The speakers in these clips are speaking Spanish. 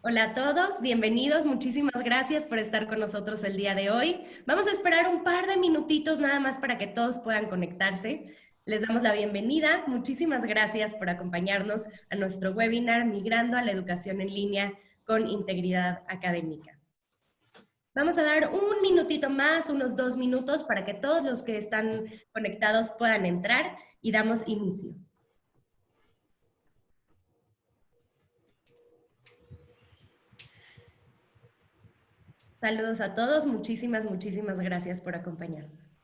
Hola a todos, bienvenidos, muchísimas gracias por estar con nosotros el día de hoy. Vamos a esperar un par de minutitos nada más para que todos puedan conectarse. Les damos la bienvenida, muchísimas gracias por acompañarnos a nuestro webinar Migrando a la Educación en Línea con Integridad Académica. Vamos a dar un minutito más, unos 2 minutos, para que todos los que están conectados puedan entrar y damos inicio. Saludos a todos, muchísimas gracias por acompañarnos.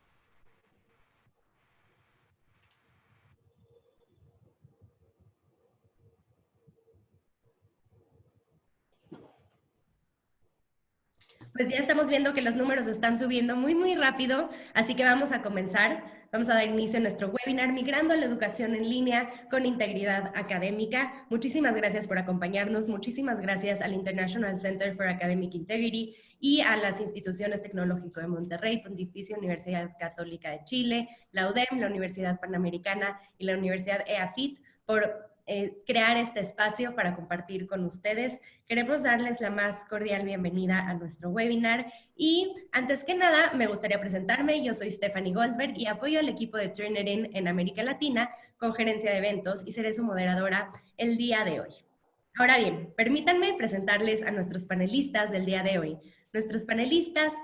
Pues ya estamos viendo que los números están subiendo muy rápido, así que vamos a comenzar. Vamos a dar inicio a nuestro webinar Migrando a la Educación en Línea con Integridad Académica. Muchísimas gracias por acompañarnos, muchísimas gracias al International Center for Academic Integrity y a las instituciones Tecnológico de Monterrey, Pontificia Universidad Católica de Chile, la UDEM, la Universidad Panamericana y la Universidad EAFIT por crear este espacio para compartir con ustedes. Queremos darles la más cordial bienvenida a nuestro webinar y antes que nada me gustaría presentarme. Yo soy Stephanie Goldberg y apoyo al equipo de Turnitin en América Latina con gerencia de eventos y seré su moderadora el día de hoy. Ahora bien, permítanme presentarles a nuestros panelistas del día de hoy. Nuestros panelistas,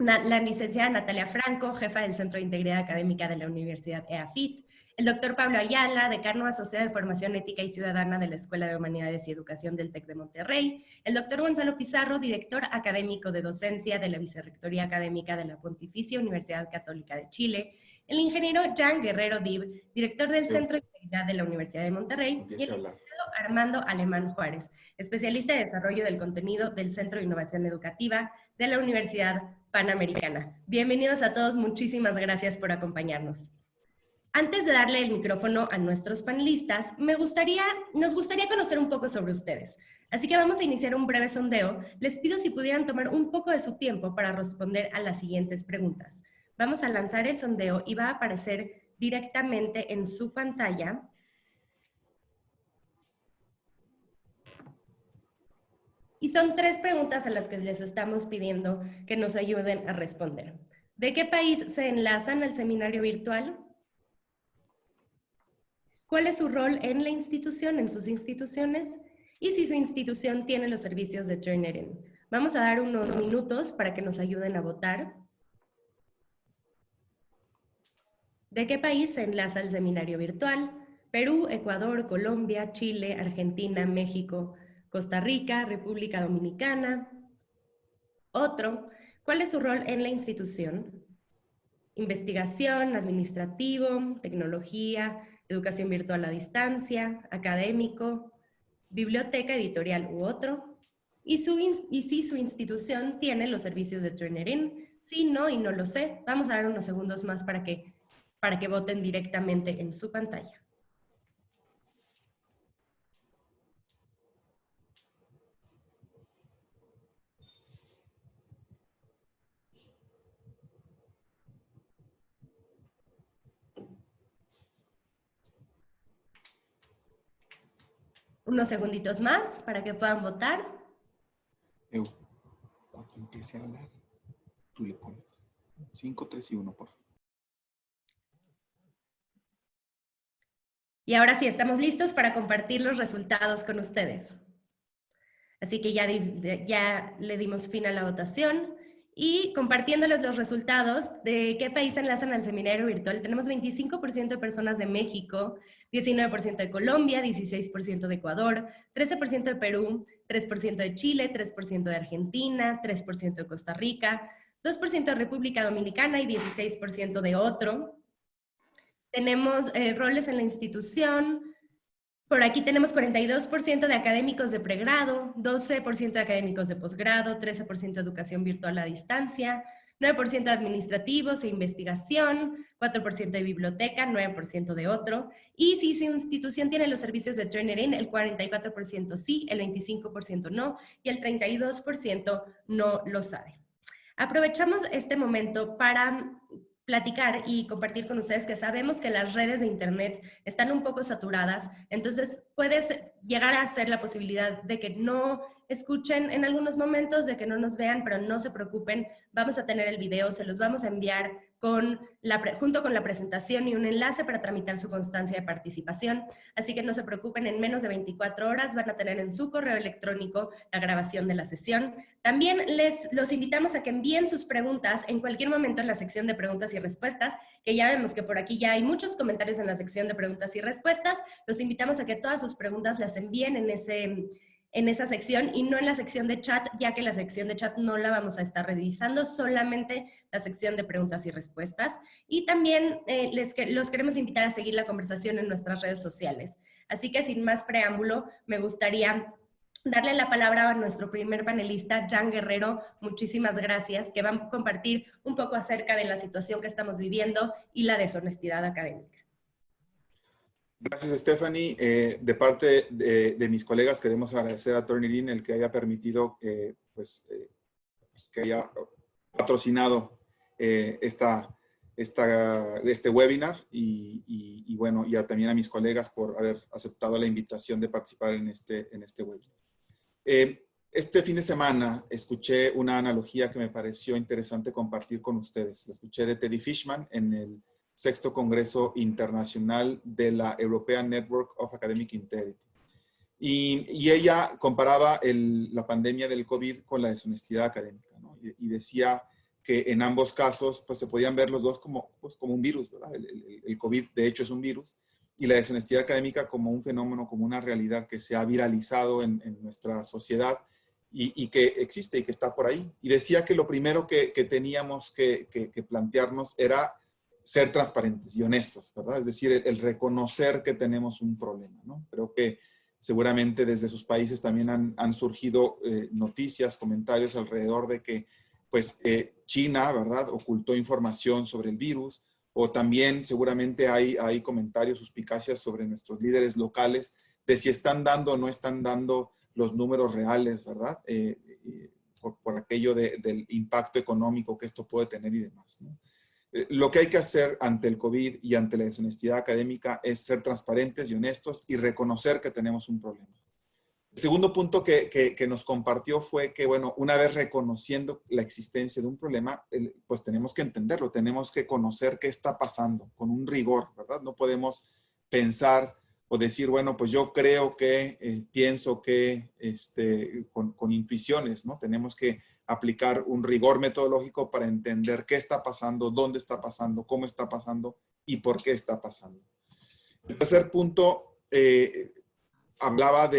la licenciada Natalia Franco, jefa del Centro de Integridad Académica de la Universidad EAFIT, el doctor Pablo Ayala, decano asociado de Formación Ética y Ciudadana de la Escuela de Humanidades y Educación del TEC de Monterrey, el doctor Gonzalo Pizarro, director académico de docencia de la Vicerrectoría Académica de la Pontificia Universidad Católica de Chile, el ingeniero Jan Guerrero Dib, director del Centro de Integridad de la Universidad de Monterrey, y el ingeniero Armando Alemán Juárez, especialista de desarrollo del contenido del Centro de Innovación Educativa de la Universidad Panamericana. Bienvenidos a todos, muchísimas gracias por acompañarnos. Antes de darle el micrófono a nuestros panelistas, nos gustaría conocer un poco sobre ustedes. Así que vamos a iniciar un breve sondeo. Les pido si pudieran tomar un poco de su tiempo para responder a las siguientes preguntas. Vamos a lanzar el sondeo y va a aparecer directamente en su pantalla. Y son 3 preguntas a las que les estamos pidiendo que nos ayuden a responder. ¿De qué país se enlazan al seminario virtual? ¿Cuál es su rol en la institución, en sus instituciones? Y si su institución tiene los servicios de Turnitin. Vamos a dar unos minutos para que nos ayuden a votar. ¿De qué país se enlaza el seminario virtual? Perú, Ecuador, Colombia, Chile, Argentina, México, Costa Rica, República Dominicana. Otro, ¿cuál es su rol en la institución? Investigación, administrativo, tecnología, educación virtual a distancia, académico, biblioteca, editorial u otro. Y si su institución tiene los servicios de Turnitin. Sí, no y no lo sé. Vamos a dar unos segundos más para que voten directamente en su pantalla. Unos segunditos más para que puedan votar. Cuando empiece a hablar, tú le pones 5, 3 y 1, por favor. Y ahora sí, estamos listos para compartir los resultados con ustedes. Así que ya le dimos fin a la votación y compartiéndoles los resultados de qué país enlazan al seminario virtual. Tenemos 25% de personas de México, 19% de Colombia, 16% de Ecuador, 13% de Perú, 3% de Chile, 3% de Argentina, 3% de Costa Rica, 2% de República Dominicana y 16% de otro. Tenemos roles en la institución. Por aquí tenemos 42% de académicos de pregrado, 12% de académicos de posgrado, 13% de educación virtual a distancia, 9% de administrativos e investigación, 4% de biblioteca, 9% de otro. Y si su institución tiene los servicios de Turnitin, el 44% sí, el 25% no y el 32% no lo sabe. Aprovechamos este momento para platicar y compartir con ustedes que sabemos que las redes de internet están un poco saturadas, entonces puede llegar a ser la posibilidad de que no escuchen en algunos momentos, de que no nos vean, pero no se preocupen, vamos a tener el video, se los vamos a enviar junto con la presentación y un enlace para tramitar su constancia de participación. Así que no se preocupen, en menos de 24 horas van a tener en su correo electrónico la grabación de la sesión. También los invitamos a que envíen sus preguntas en cualquier momento en la sección de preguntas y respuestas, que ya vemos que por aquí ya hay muchos comentarios en la sección de preguntas y respuestas. Los invitamos a que todas sus preguntas las envíen en esa sección y no en la sección de chat, ya que la sección de chat no la vamos a estar revisando, solamente la sección de preguntas y respuestas. Y también los queremos invitar a seguir la conversación en nuestras redes sociales. Así que sin más preámbulo, me gustaría darle la palabra a nuestro primer panelista, Jan Guerrero. Muchísimas gracias, que va a compartir un poco acerca de la situación que estamos viviendo y la deshonestidad académica. Gracias, Stephanie. De parte de mis colegas, queremos agradecer a Turnitin el que haya permitido, que haya patrocinado este webinar y bueno, y también a mis colegas por haber aceptado la invitación de participar en este webinar. Este fin de semana escuché una analogía que me pareció interesante compartir con ustedes. La escuché de Teddy Fishman en el 6º Congreso Internacional de la European Network of Academic Integrity. Y ella comparaba la pandemia del COVID con la deshonestidad académica, ¿no? Y decía que en ambos casos pues, se podían ver los dos como un virus, ¿verdad? El COVID, de hecho, es un virus, y la deshonestidad académica como un fenómeno, como una realidad que se ha viralizado en nuestra sociedad y que existe y que está por ahí. Y decía que lo primero que teníamos que plantearnos era ser transparentes y honestos, ¿verdad? Es decir, el reconocer que tenemos un problema, ¿no? Creo que seguramente desde sus países también han surgido noticias, comentarios alrededor de que, pues, China, ¿verdad?, ocultó información sobre el virus, o también seguramente hay comentarios, suspicacias sobre nuestros líderes locales de si están dando o no están dando los números reales, ¿verdad? Por aquello del impacto económico que esto puede tener y demás, ¿no? Lo que hay que hacer ante el COVID y ante la deshonestidad académica es ser transparentes y honestos y reconocer que tenemos un problema. El segundo punto que nos compartió fue que, bueno, una vez reconociendo la existencia de un problema, pues tenemos que entenderlo, tenemos que conocer qué está pasando con un rigor, ¿verdad? No podemos pensar o decir, bueno, pues yo creo que, pienso que, con intuiciones, ¿no? Tenemos que aplicar un rigor metodológico para entender qué está pasando, dónde está pasando, cómo está pasando y por qué está pasando. El tercer punto hablaba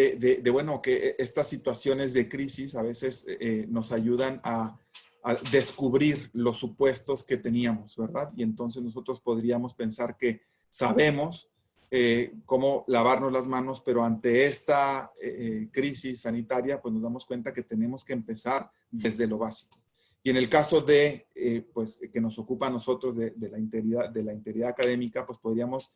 bueno, que estas situaciones de crisis a veces nos ayudan a descubrir los supuestos que teníamos, ¿verdad? Y entonces nosotros podríamos pensar que sabemos cómo lavarnos las manos, pero ante esta crisis sanitaria, pues nos damos cuenta que tenemos que empezar desde lo básico. Y en el caso pues, que nos ocupa a nosotros de la integridad académica, pues podríamos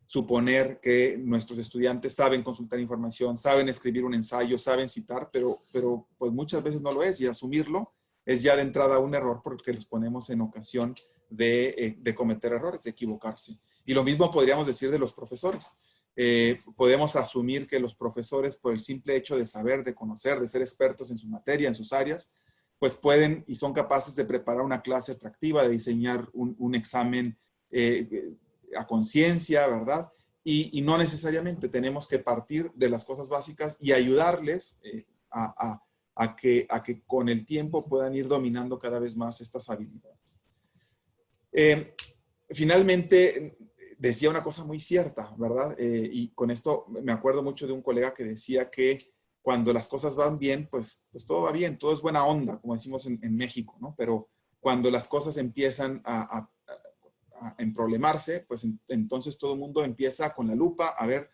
suponer que nuestros estudiantes saben consultar información, saben escribir un ensayo, saben citar, pero pues muchas veces no lo es, y asumirlo es ya de entrada un error porque los ponemos en ocasión de cometer errores, de equivocarse. Y lo mismo podríamos decir de los profesores. Podemos asumir que los profesores, por el simple hecho de saber, de conocer, de ser expertos en su materia, en sus áreas, pues pueden y son capaces de preparar una clase atractiva, de diseñar un examen a conciencia, ¿verdad? Y no necesariamente tenemos que partir de las cosas básicas y ayudarles a que con el tiempo puedan ir dominando cada vez más estas habilidades. Finalmente, decía una cosa muy cierta, ¿verdad? Y con esto me acuerdo mucho de un colega que decía que cuando las cosas van bien, pues todo va bien, todo es buena onda, como decimos en México, ¿no? Pero cuando las cosas empiezan a emproblemarse, pues entonces todo el mundo empieza con la lupa a ver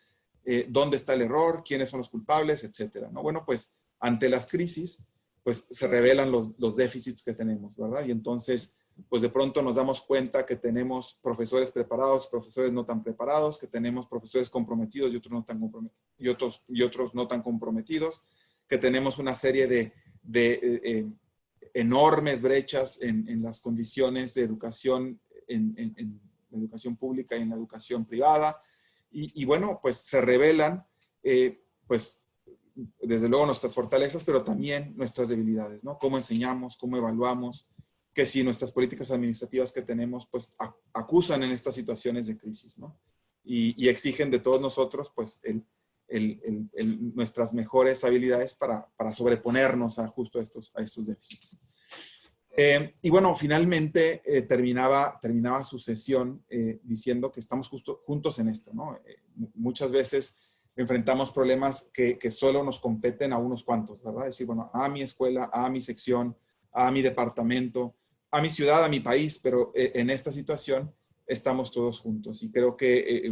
dónde está el error, quiénes son los culpables, etcétera, ¿no? Bueno, pues ante las crisis, pues se revelan los déficits que tenemos, ¿verdad? Y entonces, pues de pronto nos damos cuenta que tenemos profesores preparados, profesores no tan preparados, que tenemos profesores comprometidos y otros no tan comprometidos, y otros no tan comprometidos, que tenemos una serie de enormes brechas en las condiciones de educación en la educación pública y en la educación privada. Y bueno, pues se revelan pues desde luego nuestras fortalezas, pero también nuestras debilidades, ¿no? Cómo enseñamos, cómo evaluamos, que si nuestras políticas administrativas que tenemos, pues acusan en estas situaciones de crisis, ¿no? Y exigen de todos nosotros, pues, nuestras mejores habilidades para sobreponernos a justo a estos déficits. Y bueno, finalmente terminaba su sesión diciendo que estamos juntos en esto, ¿no? Muchas veces enfrentamos problemas que solo nos competen a unos cuantos, ¿verdad? Es decir, bueno, a mi escuela, a mi sección, a mi departamento, a mi ciudad, a mi país, pero en esta situación estamos todos juntos. Y creo que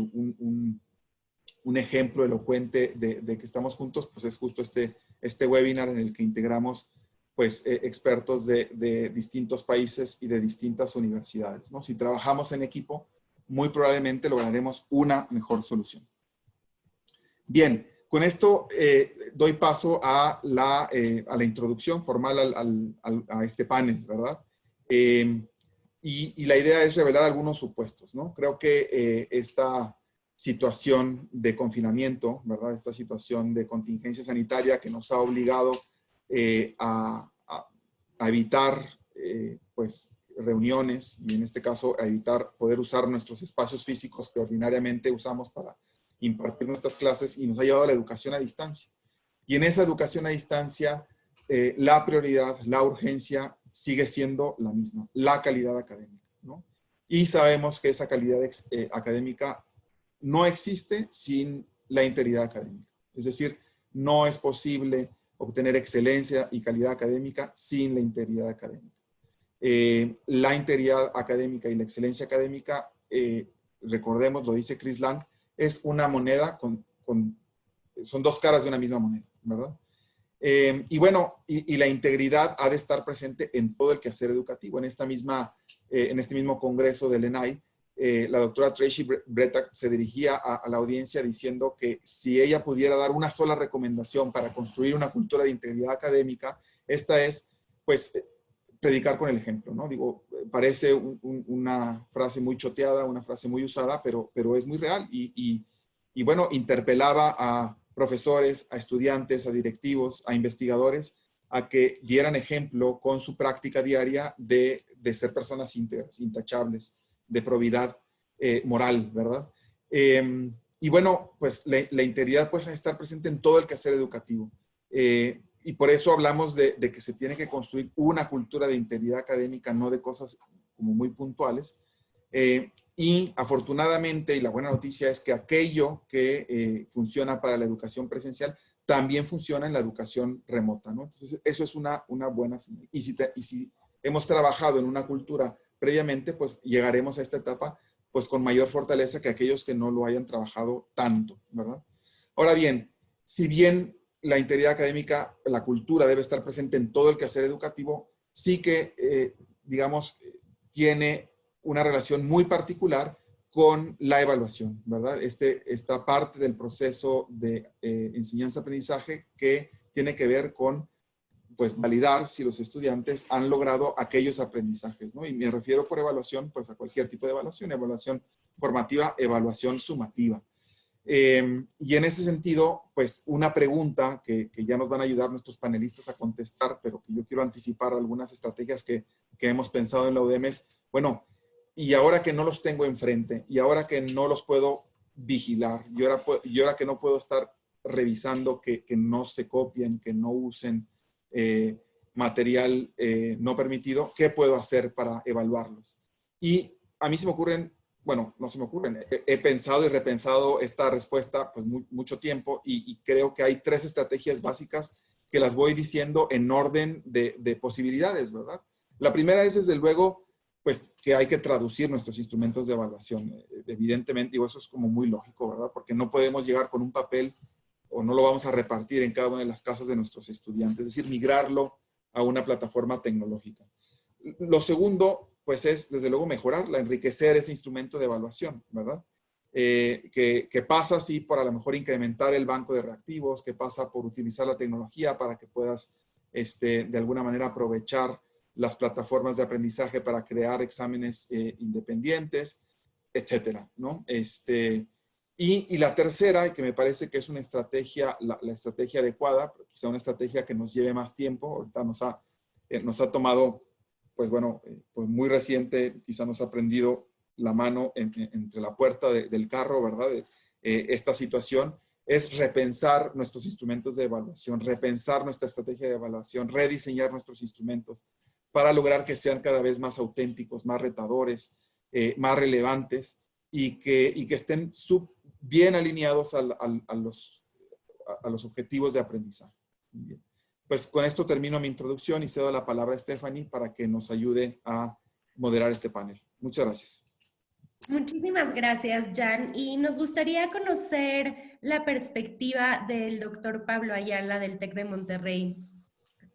un ejemplo elocuente de que estamos juntos, pues es justo este webinar en el que integramos pues expertos de distintos países y de distintas universidades, ¿no? Si trabajamos en equipo, muy probablemente lograremos una mejor solución. Bien, con esto doy paso a la introducción formal a este panel, ¿verdad? Y la idea es revelar algunos supuestos, ¿no? Creo que esta situación de confinamiento, ¿verdad? Esta situación de contingencia sanitaria que nos ha obligado a evitar pues reuniones y en este caso a evitar poder usar nuestros espacios físicos que ordinariamente usamos para impartir nuestras clases y nos ha llevado a la educación a distancia. Y en esa educación a distancia, la prioridad, la urgencia sigue siendo la misma, la calidad académica, ¿no? Y sabemos que esa calidad académica no existe sin la integridad académica. Es decir, no es posible obtener excelencia y calidad académica sin la integridad académica. La integridad académica y la excelencia académica, recordemos, lo dice Chris Lang, es una moneda son dos caras de una misma moneda, ¿verdad? Y bueno, y la integridad ha de estar presente en todo el quehacer educativo. En este mismo congreso del ENAI, la doctora Tracy Bretta se dirigía a la audiencia diciendo que si ella pudiera dar una sola recomendación para construir una cultura de integridad académica, esta es, pues, predicar con el ejemplo, ¿no? Digo, parece una frase muy choteada, una frase muy usada, pero es muy real y bueno, interpelaba a profesores, a estudiantes, a directivos, a investigadores, a que dieran ejemplo con su práctica diaria de ser personas íntegras, intachables, de probidad moral, ¿verdad? Y bueno, pues la integridad puede estar presente en todo el quehacer educativo. Y por eso hablamos de que se tiene que construir una cultura de integridad académica, no de cosas como muy puntuales. Y afortunadamente, y la buena noticia es que aquello que funciona para la educación presencial también funciona en la educación remota, ¿no? Entonces, eso es una buena señal. Y si hemos trabajado en una cultura previamente, pues llegaremos a esta etapa pues con mayor fortaleza que aquellos que no lo hayan trabajado tanto, ¿verdad? Ahora bien, si bien la integridad académica, la cultura debe estar presente en todo el quehacer educativo, sí que, digamos, tiene una relación muy particular con la evaluación, ¿verdad? Esta parte del proceso de enseñanza-aprendizaje que tiene que ver con, pues, validar si los estudiantes han logrado aquellos aprendizajes, ¿no? Y me refiero por evaluación, pues, a cualquier tipo de evaluación formativa, evaluación sumativa. Y en ese sentido, pues, una pregunta que ya nos van a ayudar nuestros panelistas a contestar, pero que yo quiero anticipar algunas estrategias que hemos pensado en la UDEM es, bueno, y ahora que no los tengo enfrente, y ahora que no los puedo vigilar, y ahora que no puedo estar revisando que no se copien, que no usen material no permitido, ¿qué puedo hacer para evaluarlos? Y a mí se me ocurren, bueno, no se me ocurren, he pensado y repensado esta respuesta pues mucho tiempo y creo que hay 3 estrategias básicas que las voy diciendo en orden de posibilidades, ¿verdad? La primera es, desde luego, pues que hay que traducir nuestros instrumentos de evaluación. Evidentemente, digo, eso es como muy lógico, ¿verdad? Porque no podemos llegar con un papel o no lo vamos a repartir en cada una de las casas de nuestros estudiantes, es decir, migrarlo a una plataforma tecnológica. Lo segundo, pues es, desde luego, mejorarla, enriquecer ese instrumento de evaluación, ¿verdad? Que pasa, sí, por a lo mejor incrementar el banco de reactivos, que pasa por utilizar la tecnología para que puedas, de alguna manera, aprovechar las plataformas de aprendizaje para crear exámenes independientes, etcétera, ¿no? Y la tercera, y que me parece que es una estrategia, la estrategia adecuada, pero quizá una estrategia que nos lleve más tiempo, ahorita nos ha tomado, pues bueno, pues muy reciente, quizá nos ha prendido la mano entre la puerta del carro, ¿verdad? Esta situación es repensar nuestros instrumentos de evaluación, repensar nuestra estrategia de evaluación, rediseñar nuestros instrumentos para lograr que sean cada vez más auténticos, más retadores, más relevantes y que estén bien alineados a los objetivos de aprendizaje. Bien. Pues con esto termino mi introducción y cedo la palabra a Stephanie para que nos ayude a moderar este panel. Muchas gracias. Muchísimas gracias, Jan. Y nos gustaría conocer la perspectiva del doctor Pablo Ayala del TEC de Monterrey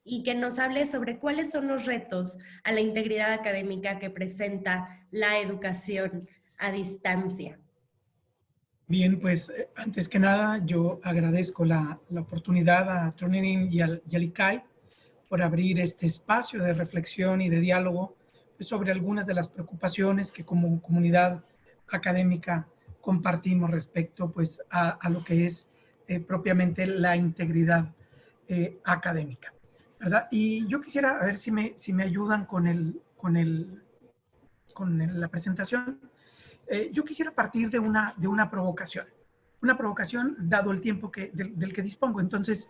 y que nos hable sobre cuáles son los retos a la integridad académica que presenta la educación a distancia. Bien, pues antes que nada yo agradezco la oportunidad a Turnitin y al ICAI por abrir este espacio de reflexión y de diálogo pues, sobre algunas de las preocupaciones que como comunidad académica compartimos respecto pues, a lo que es propiamente la integridad académica, ¿verdad? Y yo quisiera a ver si me ayudan con la presentación. Yo quisiera partir de una provocación. Una provocación dado el tiempo del que dispongo. Entonces,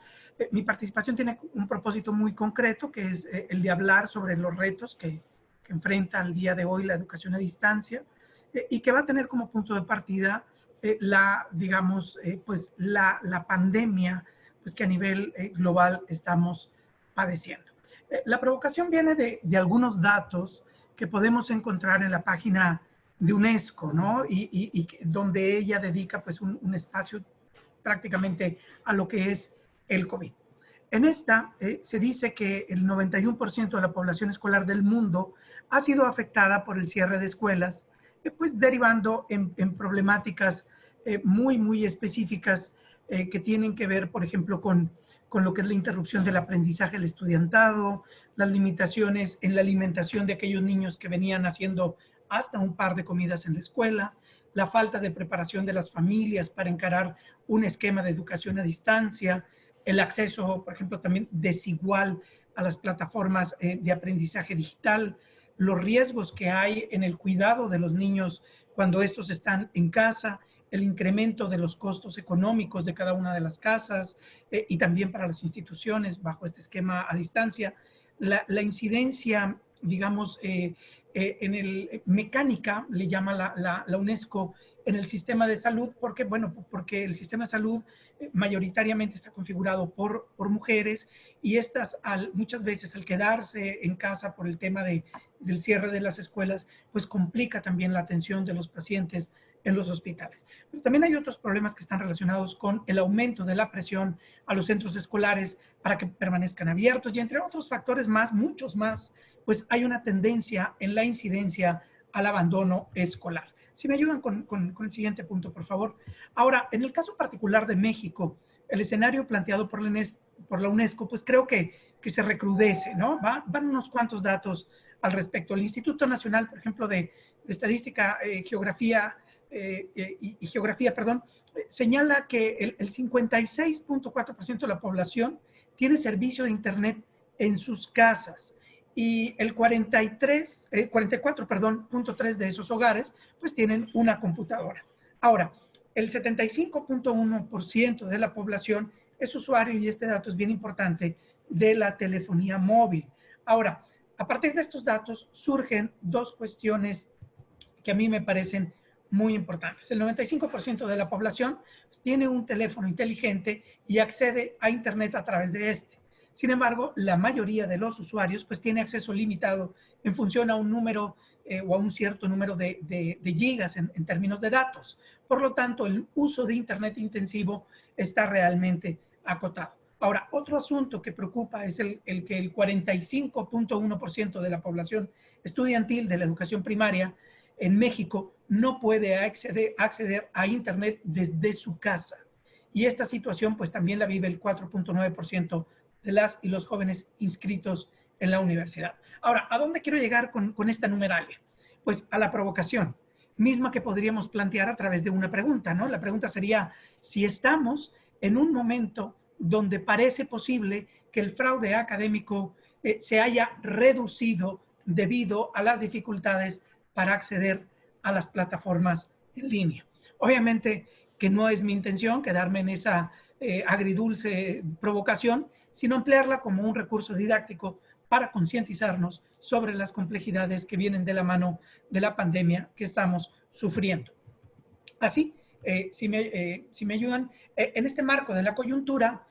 mi participación tiene un propósito muy concreto, que es el de hablar sobre los retos que enfrenta al día de hoy la educación a distancia y que va a tener como punto de partida pues la pandemia pues, que a nivel global estamos padeciendo. La provocación viene de algunos datos que podemos encontrar en la página de UNESCO, ¿no? Y donde ella dedica pues un espacio prácticamente a lo que es el COVID. En esta se dice que el 91% de la población escolar del mundo ha sido afectada por el cierre de escuelas, pues derivando en problemáticas muy específicas que tienen que ver, por ejemplo, con lo que es la interrupción del aprendizaje del estudiantado, las limitaciones en la alimentación de aquellos niños que venían haciendo hasta un par de comidas en la escuela, la falta de preparación de las familias para encarar un esquema de educación a distancia, el acceso, por ejemplo, también desigual a las plataformas de aprendizaje digital, los riesgos que hay en el cuidado de los niños cuando estos están en casa, el incremento de los costos económicos de cada una de las casas y también para las instituciones bajo este esquema a distancia, la incidencia, digamos, en el mecánica, le llama la UNESCO, en el sistema de salud, porque, bueno, porque el sistema de salud mayoritariamente está configurado por mujeres y estas muchas veces al quedarse en casa por el tema del cierre de las escuelas, pues complica también la atención de los pacientes en los hospitales. Pero también hay otros problemas que están relacionados con el aumento de la presión a los centros escolares para que permanezcan abiertos y entre otros factores más, muchos más, pues hay una tendencia en la incidencia al abandono escolar. Si me ayudan con el siguiente punto, por favor. Ahora, en el caso particular de México, el escenario planteado por la UNESCO, pues creo que se recrudece, ¿no? Van unos cuantos datos al respecto. El Instituto Nacional, por ejemplo, de Estadística, Geografía y Geografía, señala que el 56.4% de la población tiene servicio de Internet en sus casas y el 44.3 de esos hogares pues tienen una computadora. Ahora, el 75.1% de la población es usuario, y este dato es bien importante, de la telefonía móvil. Ahora, a partir de estos datos surgen dos cuestiones que a mí me parecen muy importantes. El 95% de la población pues, tiene un teléfono inteligente y accede a Internet a través de este. Sin embargo, la mayoría de los usuarios pues tiene acceso limitado en función a un número o a un cierto número de gigas en términos de datos. Por lo tanto, el uso de Internet intensivo está realmente acotado. Ahora, otro asunto que preocupa es el que el 45.1% de la población estudiantil de la educación primaria en México no puede acceder a Internet desde su casa. Y esta situación pues también la vive el 4.9% de las y los jóvenes inscritos en la universidad. Ahora, ¿a dónde quiero llegar con esta numeralia? Pues a la provocación. misma que podríamos plantear a través de una pregunta, ¿no? La pregunta sería, si estamos en un momento donde parece posible que el fraude académico se haya reducido debido a las dificultades para acceder a las plataformas en línea. Obviamente que no es mi intención quedarme en esa agridulce provocación, sino emplearla como un recurso didáctico para concientizarnos sobre las complejidades que vienen de la mano de la pandemia que estamos sufriendo. Así, si me ayudan, en este marco de la coyuntura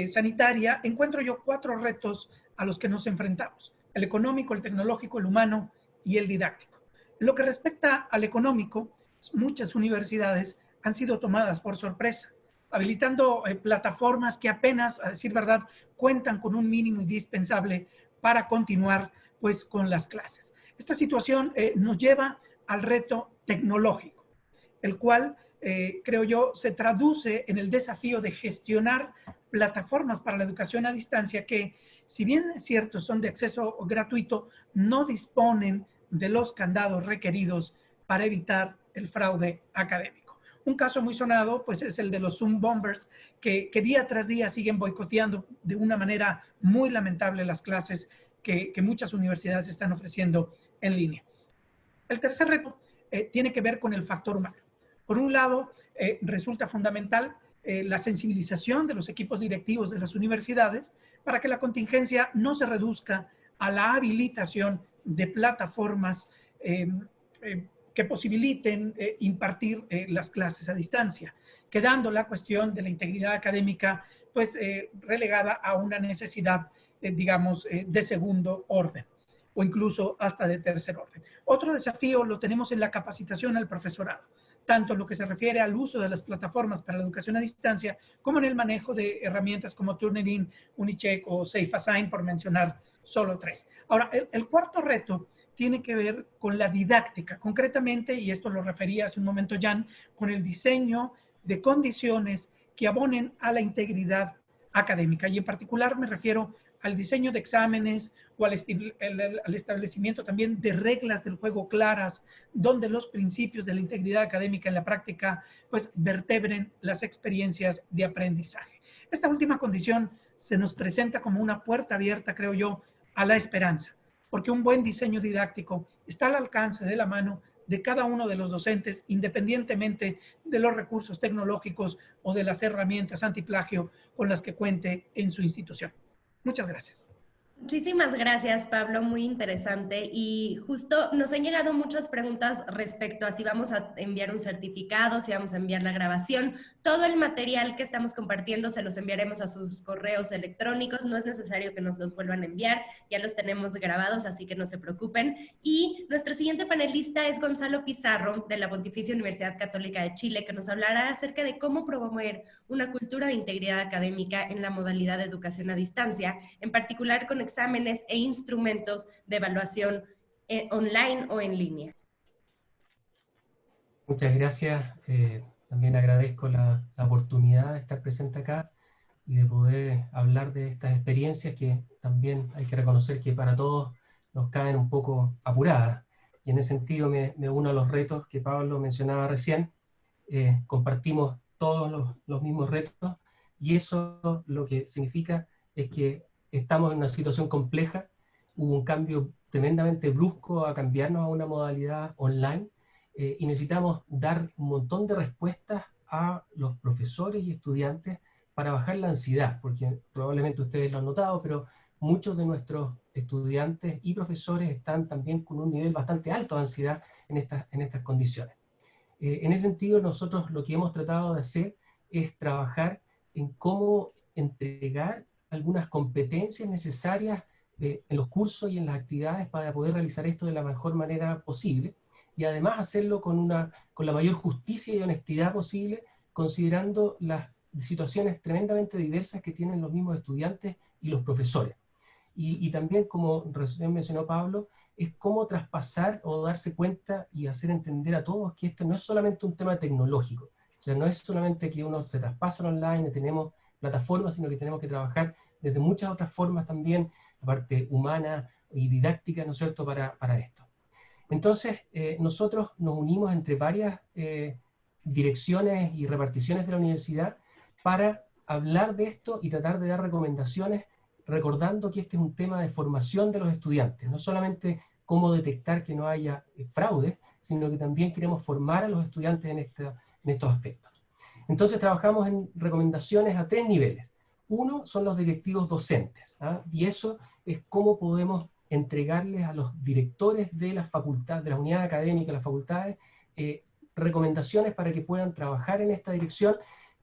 sanitaria, encuentro yo 4 retos a los que nos enfrentamos: el económico, el tecnológico, el humano y el didáctico. En lo que respecta al económico, muchas universidades han sido tomadas por sorpresa, habilitando plataformas que apenas, a decir verdad, cuentan con un mínimo indispensable para continuar pues con las clases. Esta situación nos lleva al reto tecnológico, el cual creo yo se traduce en el desafío de gestionar plataformas para la educación a distancia que, si bien es cierto, son de acceso gratuito, no disponen de los candados requeridos para evitar el fraude académico. Un caso muy sonado pues es el de los Zoom bombers que día tras día siguen boicoteando de una manera muy lamentable las clases que muchas universidades están ofreciendo en línea. El tercer reto tiene que ver con el factor humano. Por un lado, resulta fundamental la sensibilización de los equipos directivos de las universidades para que la contingencia no se reduzca a la habilitación de plataformas que posibiliten impartir las clases a distancia, quedando la cuestión de la integridad académica pues relegada a una necesidad, digamos, de segundo orden o incluso hasta de tercer orden. Otro desafío lo tenemos en la capacitación al profesorado, tanto en lo que se refiere al uso de las plataformas para la educación a distancia, como en el manejo de herramientas como Turnitin, Unicheck o SafeAssign, por mencionar solo 3. Ahora, el cuarto reto tiene que ver con la didáctica, concretamente, y esto lo refería hace un momento Jan, con el diseño de condiciones que abonen a la integridad académica. Y en particular me refiero al diseño de exámenes o al establecimiento también de reglas del juego claras, donde los principios de la integridad académica en la práctica pues vertebren las experiencias de aprendizaje. Esta última condición se nos presenta como una puerta abierta, creo yo, a la esperanza, porque un buen diseño didáctico está al alcance de la mano de cada uno de los docentes, independientemente de los recursos tecnológicos o de las herramientas antiplagio con las que cuente en su institución. Muchas gracias. Muchísimas gracias, Pablo, muy interesante. Y justo nos han llegado muchas preguntas respecto a si vamos a enviar un certificado, si vamos a enviar la grabación. Todo el material que estamos compartiendo se los enviaremos a sus correos electrónicos. No es necesario que nos los vuelvan a enviar, ya los tenemos grabados, así que no se preocupen. Y nuestro siguiente panelista es Gonzalo Pizarro, de la Pontificia Universidad Católica de Chile, que nos hablará acerca de cómo promover una cultura de integridad académica en la modalidad de educación a distancia, en particular con exámenes e instrumentos de evaluación online o en línea. Muchas gracias. También agradezco la oportunidad de estar presente acá y de poder hablar de estas experiencias que también hay que reconocer que para todos nos caen un poco apuradas. Y en ese sentido me uno a los retos que Pablo mencionaba recién. Compartimos todos los mismos retos y eso lo que significa es que estamos en una situación compleja, hubo un cambio tremendamente brusco a cambiarnos a una modalidad online y necesitamos dar un montón de respuestas a los profesores y estudiantes para bajar la ansiedad, porque probablemente ustedes lo han notado, pero muchos de nuestros estudiantes y profesores están también con un nivel bastante alto de ansiedad en estas condiciones. En ese sentido, nosotros lo que hemos tratado de hacer es trabajar en cómo entregar algunas competencias necesarias en los cursos y en las actividades para poder realizar esto de la mejor manera posible y además hacerlo con la mayor justicia y honestidad posible, considerando las situaciones tremendamente diversas que tienen los mismos estudiantes y los profesores. Y también, como recién mencionó Pablo, es cómo traspasar o darse cuenta y hacer entender a todos que esto no es solamente un tema tecnológico. O sea, no es solamente que uno se traspasa online, tenemos plataformas, sino que tenemos que trabajar desde muchas otras formas también, la parte humana y didáctica, ¿no es cierto?, para esto. Entonces, nosotros nos unimos entre varias direcciones y reparticiones de la universidad para hablar de esto y tratar de dar recomendaciones, recordando que este es un tema de formación de los estudiantes, no solamente cómo detectar que no haya fraude, sino que también queremos formar a los estudiantes en estos aspectos. Entonces trabajamos en recomendaciones a 3 niveles. Uno son los directivos docentes, ¿ah? Y eso es cómo podemos entregarles a los directores de las facultades, de las unidades académicas, las facultades, recomendaciones para que puedan trabajar en esta dirección,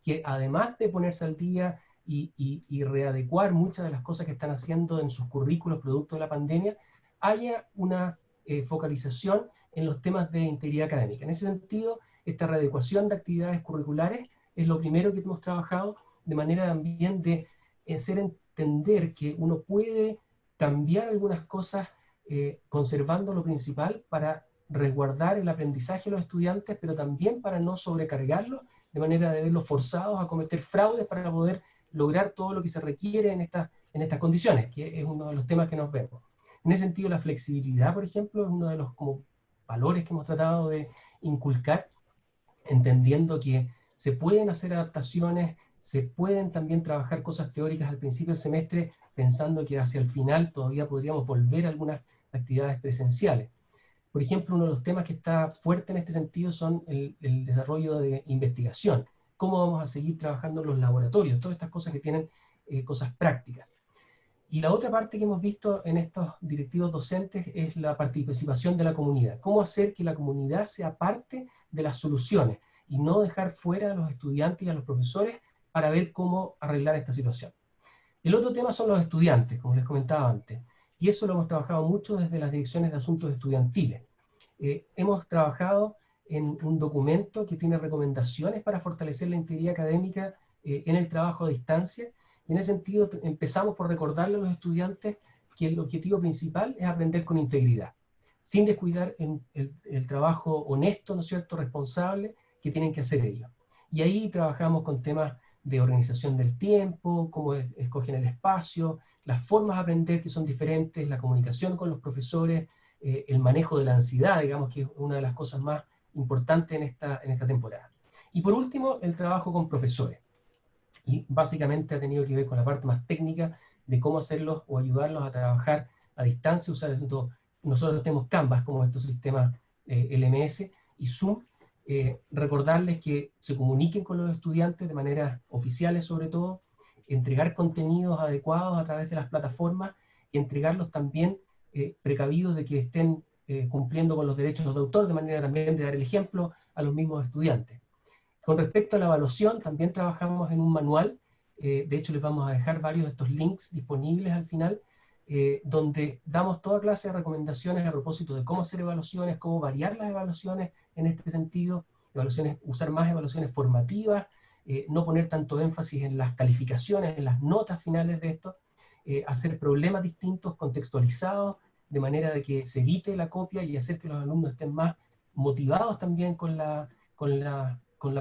que además de ponerse al día y readecuar muchas de las cosas que están haciendo en sus currículos producto de la pandemia, haya una focalización en los temas de integridad académica. En ese sentido, esta readecuación de actividades curriculares es lo primero que hemos trabajado, de manera también de hacer entender que uno puede cambiar algunas cosas conservando lo principal para resguardar el aprendizaje de los estudiantes, pero también para no sobrecargarlos, de manera de verlos forzados a cometer fraudes para poder lograr todo lo que se requiere en estas condiciones, que es uno de los temas que nos vemos. En ese sentido, la flexibilidad, por ejemplo, es uno de los como valores que hemos tratado de inculcar, entendiendo que se pueden hacer adaptaciones, se pueden también trabajar cosas teóricas al principio del semestre, pensando que hacia el final todavía podríamos volver a algunas actividades presenciales. Por ejemplo, uno de los temas que está fuerte en este sentido son el desarrollo de investigación. Cómo vamos a seguir trabajando en los laboratorios, todas estas cosas que tienen cosas prácticas. Y la otra parte que hemos visto en estos directivos docentes es la participación de la comunidad. Cómo hacer que la comunidad sea parte de las soluciones y no dejar fuera a los estudiantes y a los profesores para ver cómo arreglar esta situación. El otro tema son los estudiantes, como les comentaba antes, y eso lo hemos trabajado mucho desde las direcciones de asuntos estudiantiles. Hemos trabajado en un documento que tiene recomendaciones para fortalecer la integridad académica en el trabajo a distancia, y en ese sentido empezamos por recordarle a los estudiantes que el objetivo principal es aprender con integridad, sin descuidar el trabajo honesto, ¿no es cierto?, responsable que tienen que hacer ellos. Y ahí trabajamos con temas de organización del tiempo, cómo escogen el espacio, las formas de aprender que son diferentes, la comunicación con los profesores, el manejo de la ansiedad, digamos que es una de las cosas más importantes en esta temporada. Y por último, el trabajo con profesores. Y básicamente ha tenido que ver con la parte más técnica de cómo hacerlos o ayudarlos a trabajar a distancia, nosotros tenemos Canvas como estos sistemas LMS y Zoom, recordarles que se comuniquen con los estudiantes de manera oficiales sobre todo, entregar contenidos adecuados a través de las plataformas y entregarlos también precavidos de que estén cumpliendo con los derechos de autor, de manera también de dar el ejemplo a los mismos estudiantes. Con respecto a la evaluación, también trabajamos en un manual, de hecho les vamos a dejar varios de estos links disponibles al final, donde damos toda clase de recomendaciones a propósito de cómo hacer evaluaciones, cómo variar las evaluaciones en este sentido, usar más evaluaciones formativas, no poner tanto énfasis en las calificaciones, en las notas finales de esto, hacer problemas distintos, contextualizados, de manera de que se evite la copia y hacer que los alumnos estén más motivados también con la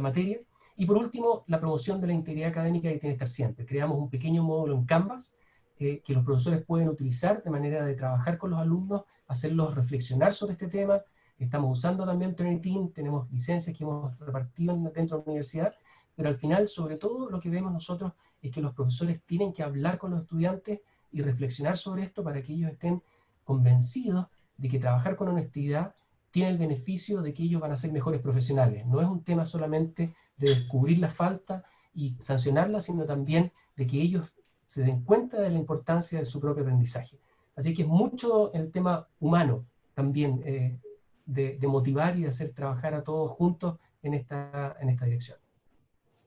materia. Y por último, la promoción de la integridad académica que tiene que estar siempre. Creamos un pequeño módulo en Canvas que los profesores pueden utilizar de manera de trabajar con los alumnos, hacerlos reflexionar sobre este tema. Estamos usando también Turnitin, tenemos licencias que hemos repartido dentro de la universidad, pero al final, sobre todo, lo que vemos nosotros es que los profesores tienen que hablar con los estudiantes y reflexionar sobre esto para que ellos estén convencidos de que trabajar con honestidad tiene el beneficio de que ellos van a ser mejores profesionales. No es un tema solamente de descubrir la falta y sancionarla, sino también de que ellos se den cuenta de la importancia de su propio aprendizaje. Así que es mucho el tema humano también, de motivar y de hacer trabajar a todos juntos en esta dirección.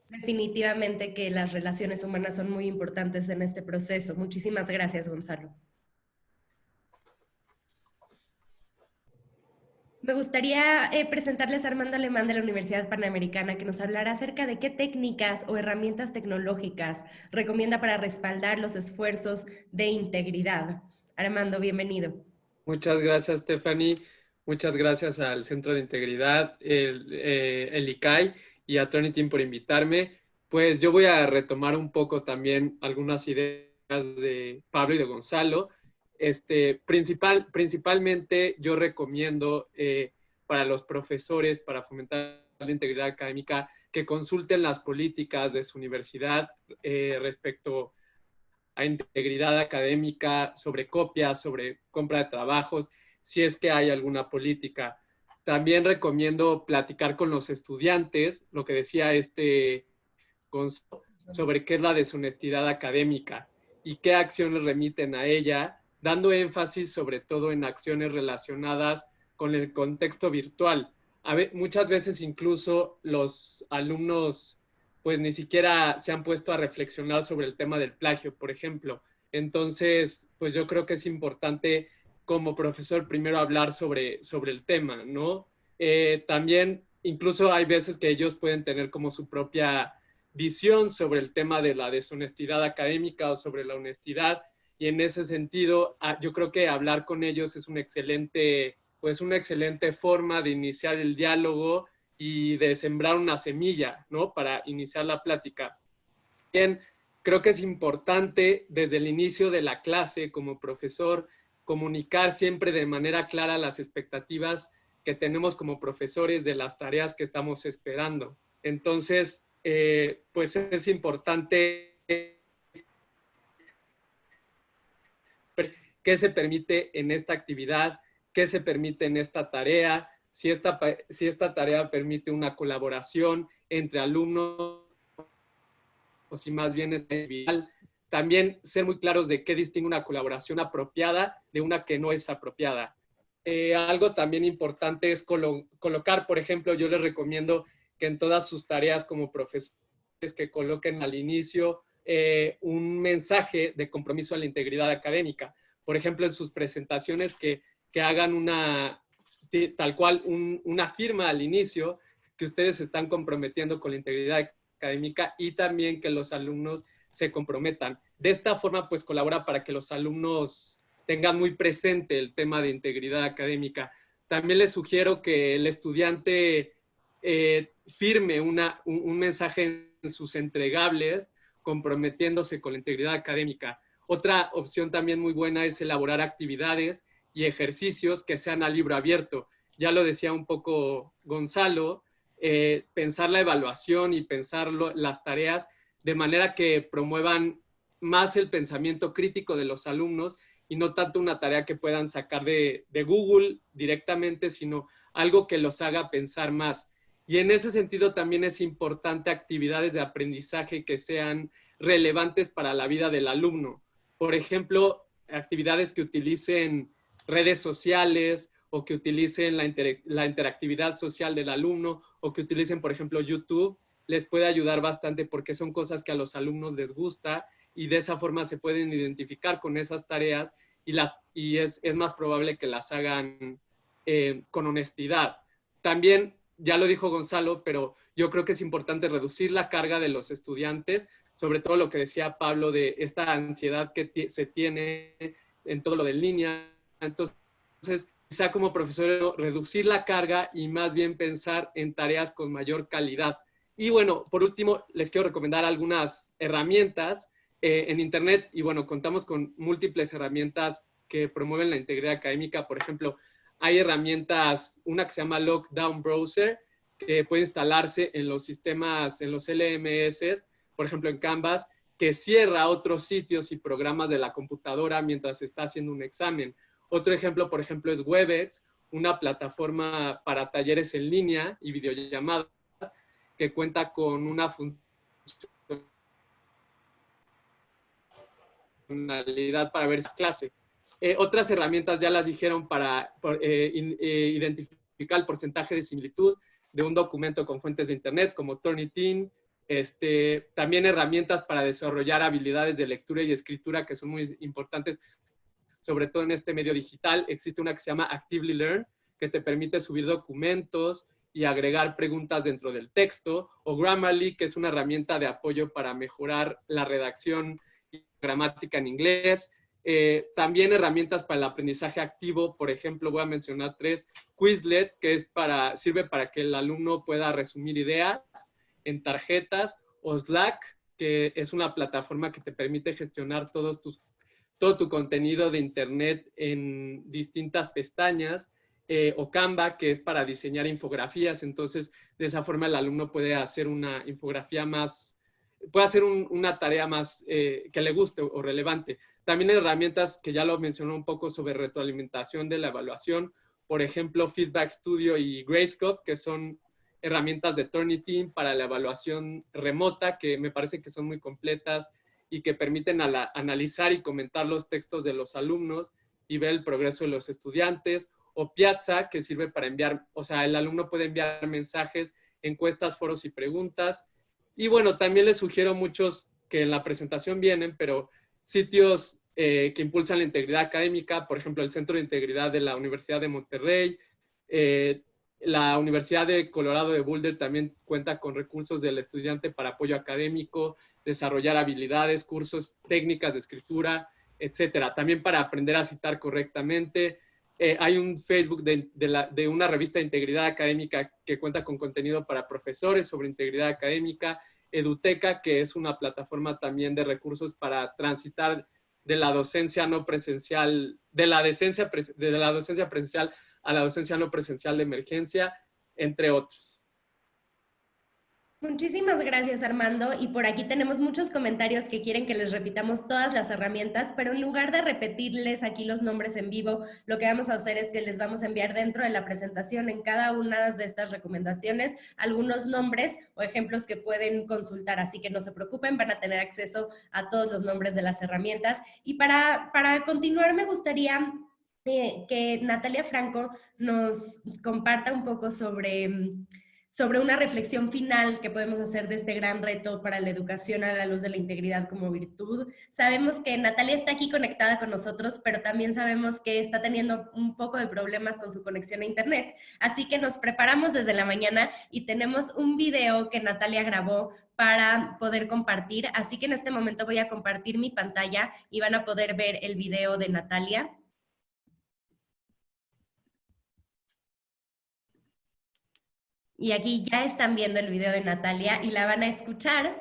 Definitivamente que las relaciones humanas son muy importantes en este proceso. Muchísimas gracias, Gonzalo. Me gustaría presentarles a Armando Alemán de la Universidad Panamericana, que nos hablará acerca de qué técnicas o herramientas tecnológicas recomienda para respaldar los esfuerzos de integridad. Armando, bienvenido. Muchas gracias, Stephanie. Muchas gracias al Centro de Integridad, el ICAI y a Turnitin por invitarme. Pues yo voy a retomar un poco también algunas ideas de Pablo y de Gonzalo. Principalmente yo recomiendo para los profesores, para fomentar la integridad académica, que consulten las políticas de su universidad respecto a integridad académica, sobre copias, sobre compra de trabajos, si es que hay alguna política. También recomiendo platicar con los estudiantes, lo que decía Gonzalo, sobre qué es la deshonestidad académica y qué acciones remiten a ella, dando énfasis sobre todo en acciones relacionadas con el contexto virtual. Muchas veces incluso los alumnos pues ni siquiera se han puesto a reflexionar sobre el tema del plagio, por ejemplo. Entonces, pues yo creo que es importante como profesor primero hablar sobre el tema, ¿no? También, incluso hay veces que ellos pueden tener como su propia visión sobre el tema de la deshonestidad académica o sobre la honestidad, y en ese sentido, yo creo que hablar con ellos es una excelente forma de iniciar el diálogo y de sembrar una semilla, ¿no? Para iniciar la plática. Bien, creo que es importante desde el inicio de la clase como profesor comunicar siempre de manera clara las expectativas que tenemos como profesores de las tareas que estamos esperando. Entonces, pues es importante qué se permite en esta actividad, qué se permite en esta tarea, si esta tarea permite una colaboración entre alumnos o si más bien es individual. También ser muy claros de qué distingue una colaboración apropiada de una que no es apropiada. Algo también importante es colocar, por ejemplo, yo les recomiendo que en todas sus tareas como profesores que coloquen al inicio un mensaje de compromiso a la integridad académica. Por ejemplo, en sus presentaciones que hagan tal cual una firma al inicio que ustedes se están comprometiendo con la integridad académica y también que los alumnos se comprometan. De esta forma, pues colabora para que los alumnos tengan muy presente el tema de integridad académica. También les sugiero que el estudiante firme un mensaje en sus entregables comprometiéndose con la integridad académica. Otra opción también muy buena es elaborar actividades y ejercicios que sean a libro abierto. Ya lo decía un poco Gonzalo, pensar la evaluación y pensar las tareas de manera que promuevan más el pensamiento crítico de los alumnos y no tanto una tarea que puedan sacar de Google directamente, sino algo que los haga pensar más. Y en ese sentido también es importante actividades de aprendizaje que sean relevantes para la vida del alumno. Por ejemplo, actividades que utilicen redes sociales o que utilicen la interactividad social del alumno o que utilicen, por ejemplo, YouTube, les puede ayudar bastante porque son cosas que a los alumnos les gusta y de esa forma se pueden identificar con esas tareas y es más probable que las hagan con honestidad. También, ya lo dijo Gonzalo, pero yo creo que es importante reducir la carga de los estudiantes, sobre todo lo que decía Pablo de esta ansiedad que se tiene en todo lo de línea. Entonces, quizá como profesor, reducir la carga y más bien pensar en tareas con mayor calidad. Y bueno, por último, les quiero recomendar algunas herramientas en Internet. Y bueno, contamos con múltiples herramientas que promueven la integridad académica. Por ejemplo, hay herramientas, una que se llama Lockdown Browser, que puede instalarse en los sistemas, en los LMS, por ejemplo en Canvas, que cierra otros sitios y programas de la computadora mientras se está haciendo un examen. Otro ejemplo, por ejemplo, es Webex, una plataforma para talleres en línea y videollamadas que cuenta con una funcionalidad para ver esa clase. Otras herramientas ya las dijeron para identificar el porcentaje de similitud de un documento con fuentes de Internet, como Turnitin. También herramientas para desarrollar habilidades de lectura y escritura que son muy importantes, sobre todo en este medio digital. Existe una que se llama Actively Learn, que te permite subir documentos y agregar preguntas dentro del texto, o Grammarly, que es una herramienta de apoyo para mejorar la redacción y gramática en inglés. También herramientas para el aprendizaje activo, por ejemplo, voy a mencionar 3. Quizlet, que sirve para que el alumno pueda resumir ideas en tarjetas, o Slack, que es una plataforma que te permite gestionar todos todo tu contenido de internet en distintas pestañas, o Canva, que es para diseñar infografías. Entonces, de esa forma el alumno puede hacer una infografía más, puede hacer una tarea más que le guste o relevante. También hay herramientas que ya lo mencionó un poco sobre retroalimentación de la evaluación, por ejemplo, Feedback Studio y Gradescope, que son herramientas de Turnitin para la evaluación remota, que me parece que son muy completas y que permiten analizar y comentar los textos de los alumnos y ver el progreso de los estudiantes. O Piazza, que sirve para enviar, o sea, el alumno puede enviar mensajes, encuestas, foros y preguntas. Y bueno, también les sugiero muchos que en la presentación vienen, pero sitios que impulsan la integridad académica, por ejemplo, el Centro de Integridad de la Universidad de Monterrey, la Universidad de Colorado de Boulder también cuenta con recursos del estudiante para apoyo académico, desarrollar habilidades, cursos, técnicas de escritura, etcétera. También para aprender a citar correctamente. Hay un Facebook de una revista de integridad académica que cuenta con contenido para profesores sobre integridad académica. Eduteca, que es una plataforma también de recursos para transitar de la docencia no presencial, de la docencia presencial a la docencia no presencial de emergencia, entre otros. Muchísimas gracias, Armando. Y por aquí tenemos muchos comentarios que quieren que les repitamos todas las herramientas, pero en lugar de repetirles aquí los nombres en vivo, lo que vamos a hacer es que les vamos a enviar dentro de la presentación en cada una de estas recomendaciones algunos nombres o ejemplos que pueden consultar. Así que no se preocupen, van a tener acceso a todos los nombres de las herramientas. Y para continuar, me gustaría que Natalia Franco nos comparta un poco sobre una reflexión final que podemos hacer de este gran reto para la educación a la luz de la integridad como virtud. Sabemos que Natalia está aquí conectada con nosotros, pero también sabemos que está teniendo un poco de problemas con su conexión a internet, así que nos preparamos desde la mañana y tenemos un video que Natalia grabó para poder compartir, así que en este momento voy a compartir mi pantalla y van a poder ver el video de Natalia. Y aquí ya están viendo el video de Natalia y la van a escuchar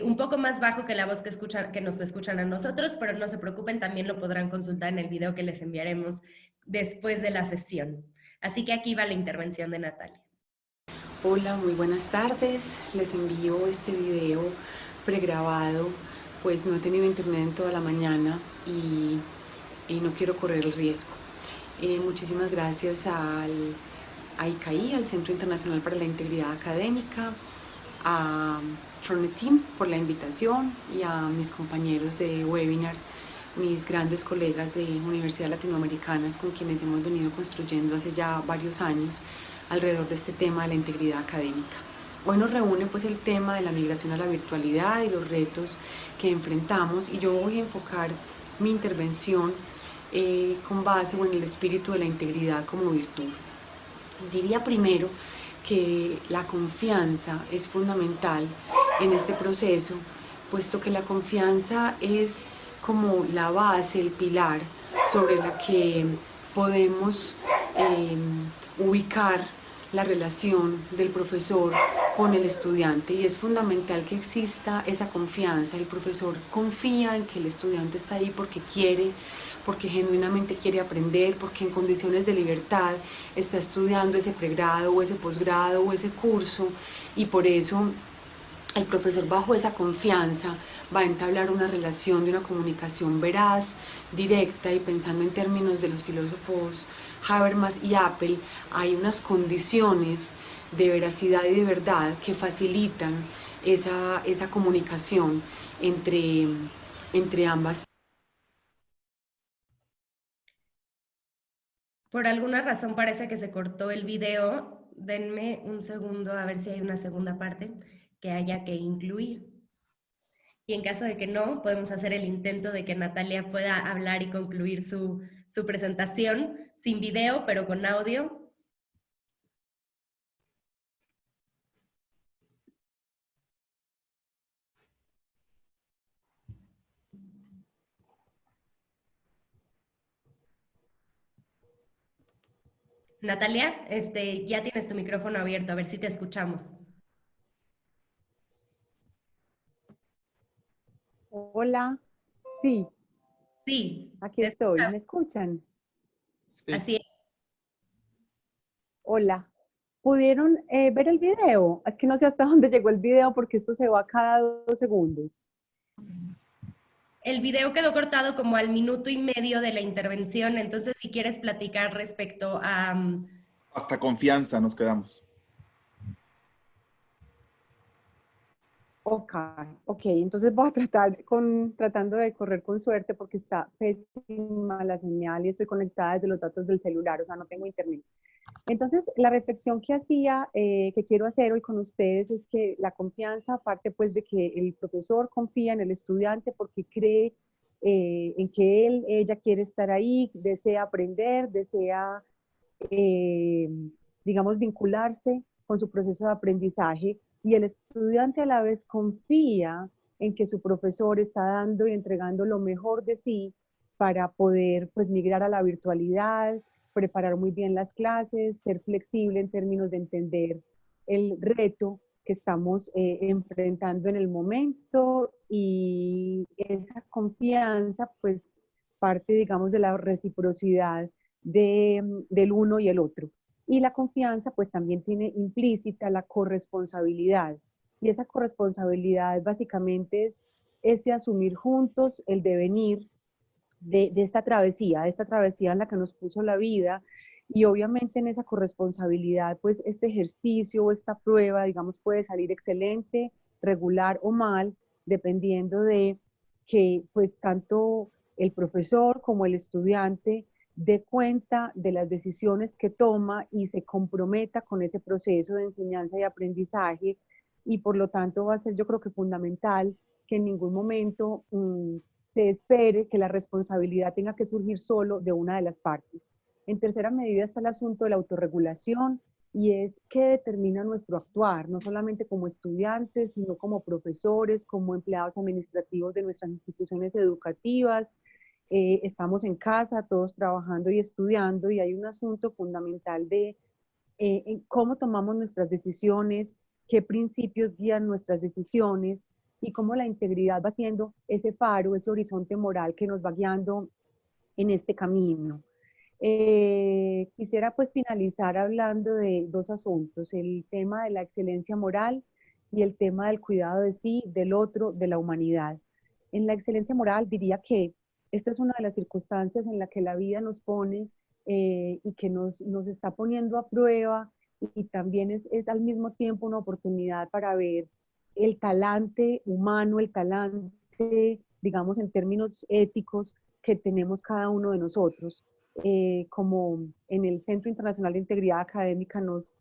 un poco más bajo que la voz que nos escuchan a nosotros, pero no se preocupen, también lo podrán consultar en el video que les enviaremos después de la sesión. Así que aquí va la intervención de Natalia. Hola, muy buenas tardes. Les envío este video pregrabado, pues no he tenido internet en toda la mañana y no quiero correr el riesgo. Muchísimas gracias a ICAI, al Centro Internacional para la Integridad Académica, a Turnitin por la invitación y a mis compañeros de webinar, mis grandes colegas de universidades latinoamericanas con quienes hemos venido construyendo hace ya varios años alrededor de este tema de la integridad académica. Hoy nos reúne pues el tema de la migración a la virtualidad y los retos que enfrentamos, y yo voy a enfocar mi intervención con base en el espíritu de la integridad como virtud. Diría primero que la confianza es fundamental en este proceso, puesto que la confianza es como la base, el pilar sobre la que podemos ubicar la relación del profesor con el estudiante, y es fundamental que exista esa confianza. El profesor confía en que el estudiante está ahí porque quiere, porque genuinamente quiere aprender, porque en condiciones de libertad está estudiando ese pregrado o ese posgrado o ese curso, y por eso el profesor, bajo esa confianza, va a entablar una relación de una comunicación veraz, directa, y pensando en términos de los filósofos Habermas y Apple, hay unas condiciones de veracidad y de verdad que facilitan esa comunicación entre ambas. Por alguna razón parece que se cortó el video. Denme un segundo a ver si hay una segunda parte que haya que incluir. Y en caso de que no, podemos hacer el intento de que Natalia pueda hablar y concluir su presentación sin video, pero con audio. Natalia, ya tienes tu micrófono abierto, a ver si te escuchamos. Hola, sí, Sí, Aquí estoy. ¿Me escuchan? Sí. así es. Hola. ¿Pudieron ver el video? Es que no sé hasta dónde llegó el video porque esto se va cada 2 segundos. El video quedó cortado como al minuto y medio de la intervención, entonces si quieres platicar respecto a... Hasta confianza nos quedamos. Ok, entonces voy a tratando de correr con suerte porque está pésima la señal y estoy conectada desde los datos del celular, o sea, no tengo internet. Entonces, la reflexión que hacía, que quiero hacer hoy con ustedes es que la confianza parte pues de que el profesor confía en el estudiante porque cree en que ella quiere estar ahí, desea aprender, desea, eh, digamos, vincularse con su proceso de aprendizaje y el estudiante a la vez confía en que su profesor está dando y entregando lo mejor de sí para poder pues migrar a la virtualidad, preparar muy bien las clases, ser flexible en términos de entender el reto que estamos enfrentando en el momento y esa confianza pues parte digamos de la reciprocidad del uno y el otro. Y la confianza pues también tiene implícita la corresponsabilidad. Y esa corresponsabilidad básicamente es ese asumir juntos el devenir de esta travesía en la que nos puso la vida. Y obviamente en esa corresponsabilidad, pues este ejercicio o esta prueba, digamos, puede salir excelente, regular o mal, dependiendo de que pues tanto el profesor como el estudiante dé cuenta de las decisiones que toma y se comprometa con ese proceso de enseñanza y aprendizaje y por lo tanto va a ser yo creo que fundamental que en ningún momento se espere que la responsabilidad tenga que surgir solo de una de las partes. En tercera medida está el asunto de la autorregulación y es qué determina nuestro actuar, no solamente como estudiantes, sino como profesores, como empleados administrativos de nuestras instituciones educativas. Estamos en casa, todos trabajando y estudiando, y hay un asunto fundamental de en cómo tomamos nuestras decisiones, qué principios guían nuestras decisiones y cómo la integridad va siendo ese faro, ese horizonte moral que nos va guiando en este camino. Quisiera pues finalizar hablando de 2 asuntos, el tema de la excelencia moral y el tema del cuidado de sí, del otro, de la humanidad. En la excelencia moral diría que esta es una de las circunstancias en la que la vida nos pone y que nos está poniendo a prueba y también es al mismo tiempo una oportunidad para ver el talante humano, el talante, digamos, en términos éticos que tenemos cada uno de nosotros. Como en el Centro Internacional de Integridad Académica nos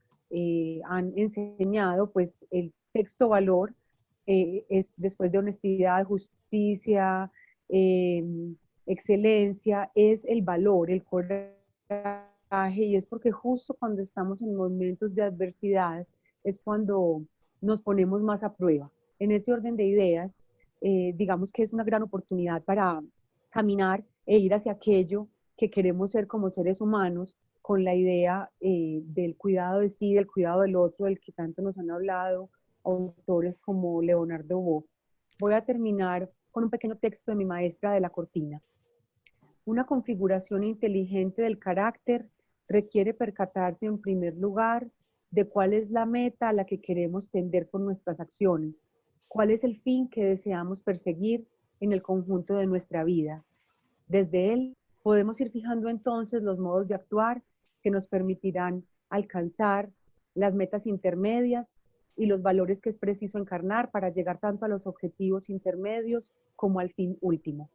han enseñado, pues el sexto valor es después de honestidad, justicia, excelencia, es el valor, el coraje, y es porque justo cuando estamos en momentos de adversidad es cuando nos ponemos más a prueba. En ese orden de ideas, digamos que es una gran oportunidad para caminar e ir hacia aquello que queremos ser como seres humanos, con la idea del cuidado de sí, del cuidado del otro, del que tanto nos han hablado autores como Leonardo Boff. Voy a terminar con un pequeño texto de mi maestra de la Cortina. Una configuración inteligente del carácter requiere percatarse en primer lugar de cuál es la meta a la que queremos tender con nuestras acciones, cuál es el fin que deseamos perseguir en el conjunto de nuestra vida. Desde él podemos ir fijando entonces los modos de actuar que nos permitirán alcanzar las metas intermedias y los valores que es preciso encarnar para llegar tanto a los objetivos intermedios como al fin último.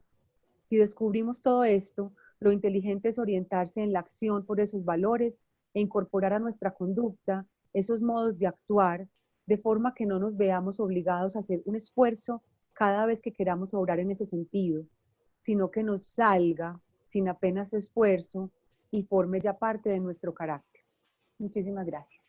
Si descubrimos todo esto, lo inteligente es orientarse en la acción por esos valores e incorporar a nuestra conducta esos modos de actuar de forma que no nos veamos obligados a hacer un esfuerzo cada vez que queramos obrar en ese sentido, sino que nos salga sin apenas esfuerzo y forme ya parte de nuestro carácter. Muchísimas gracias.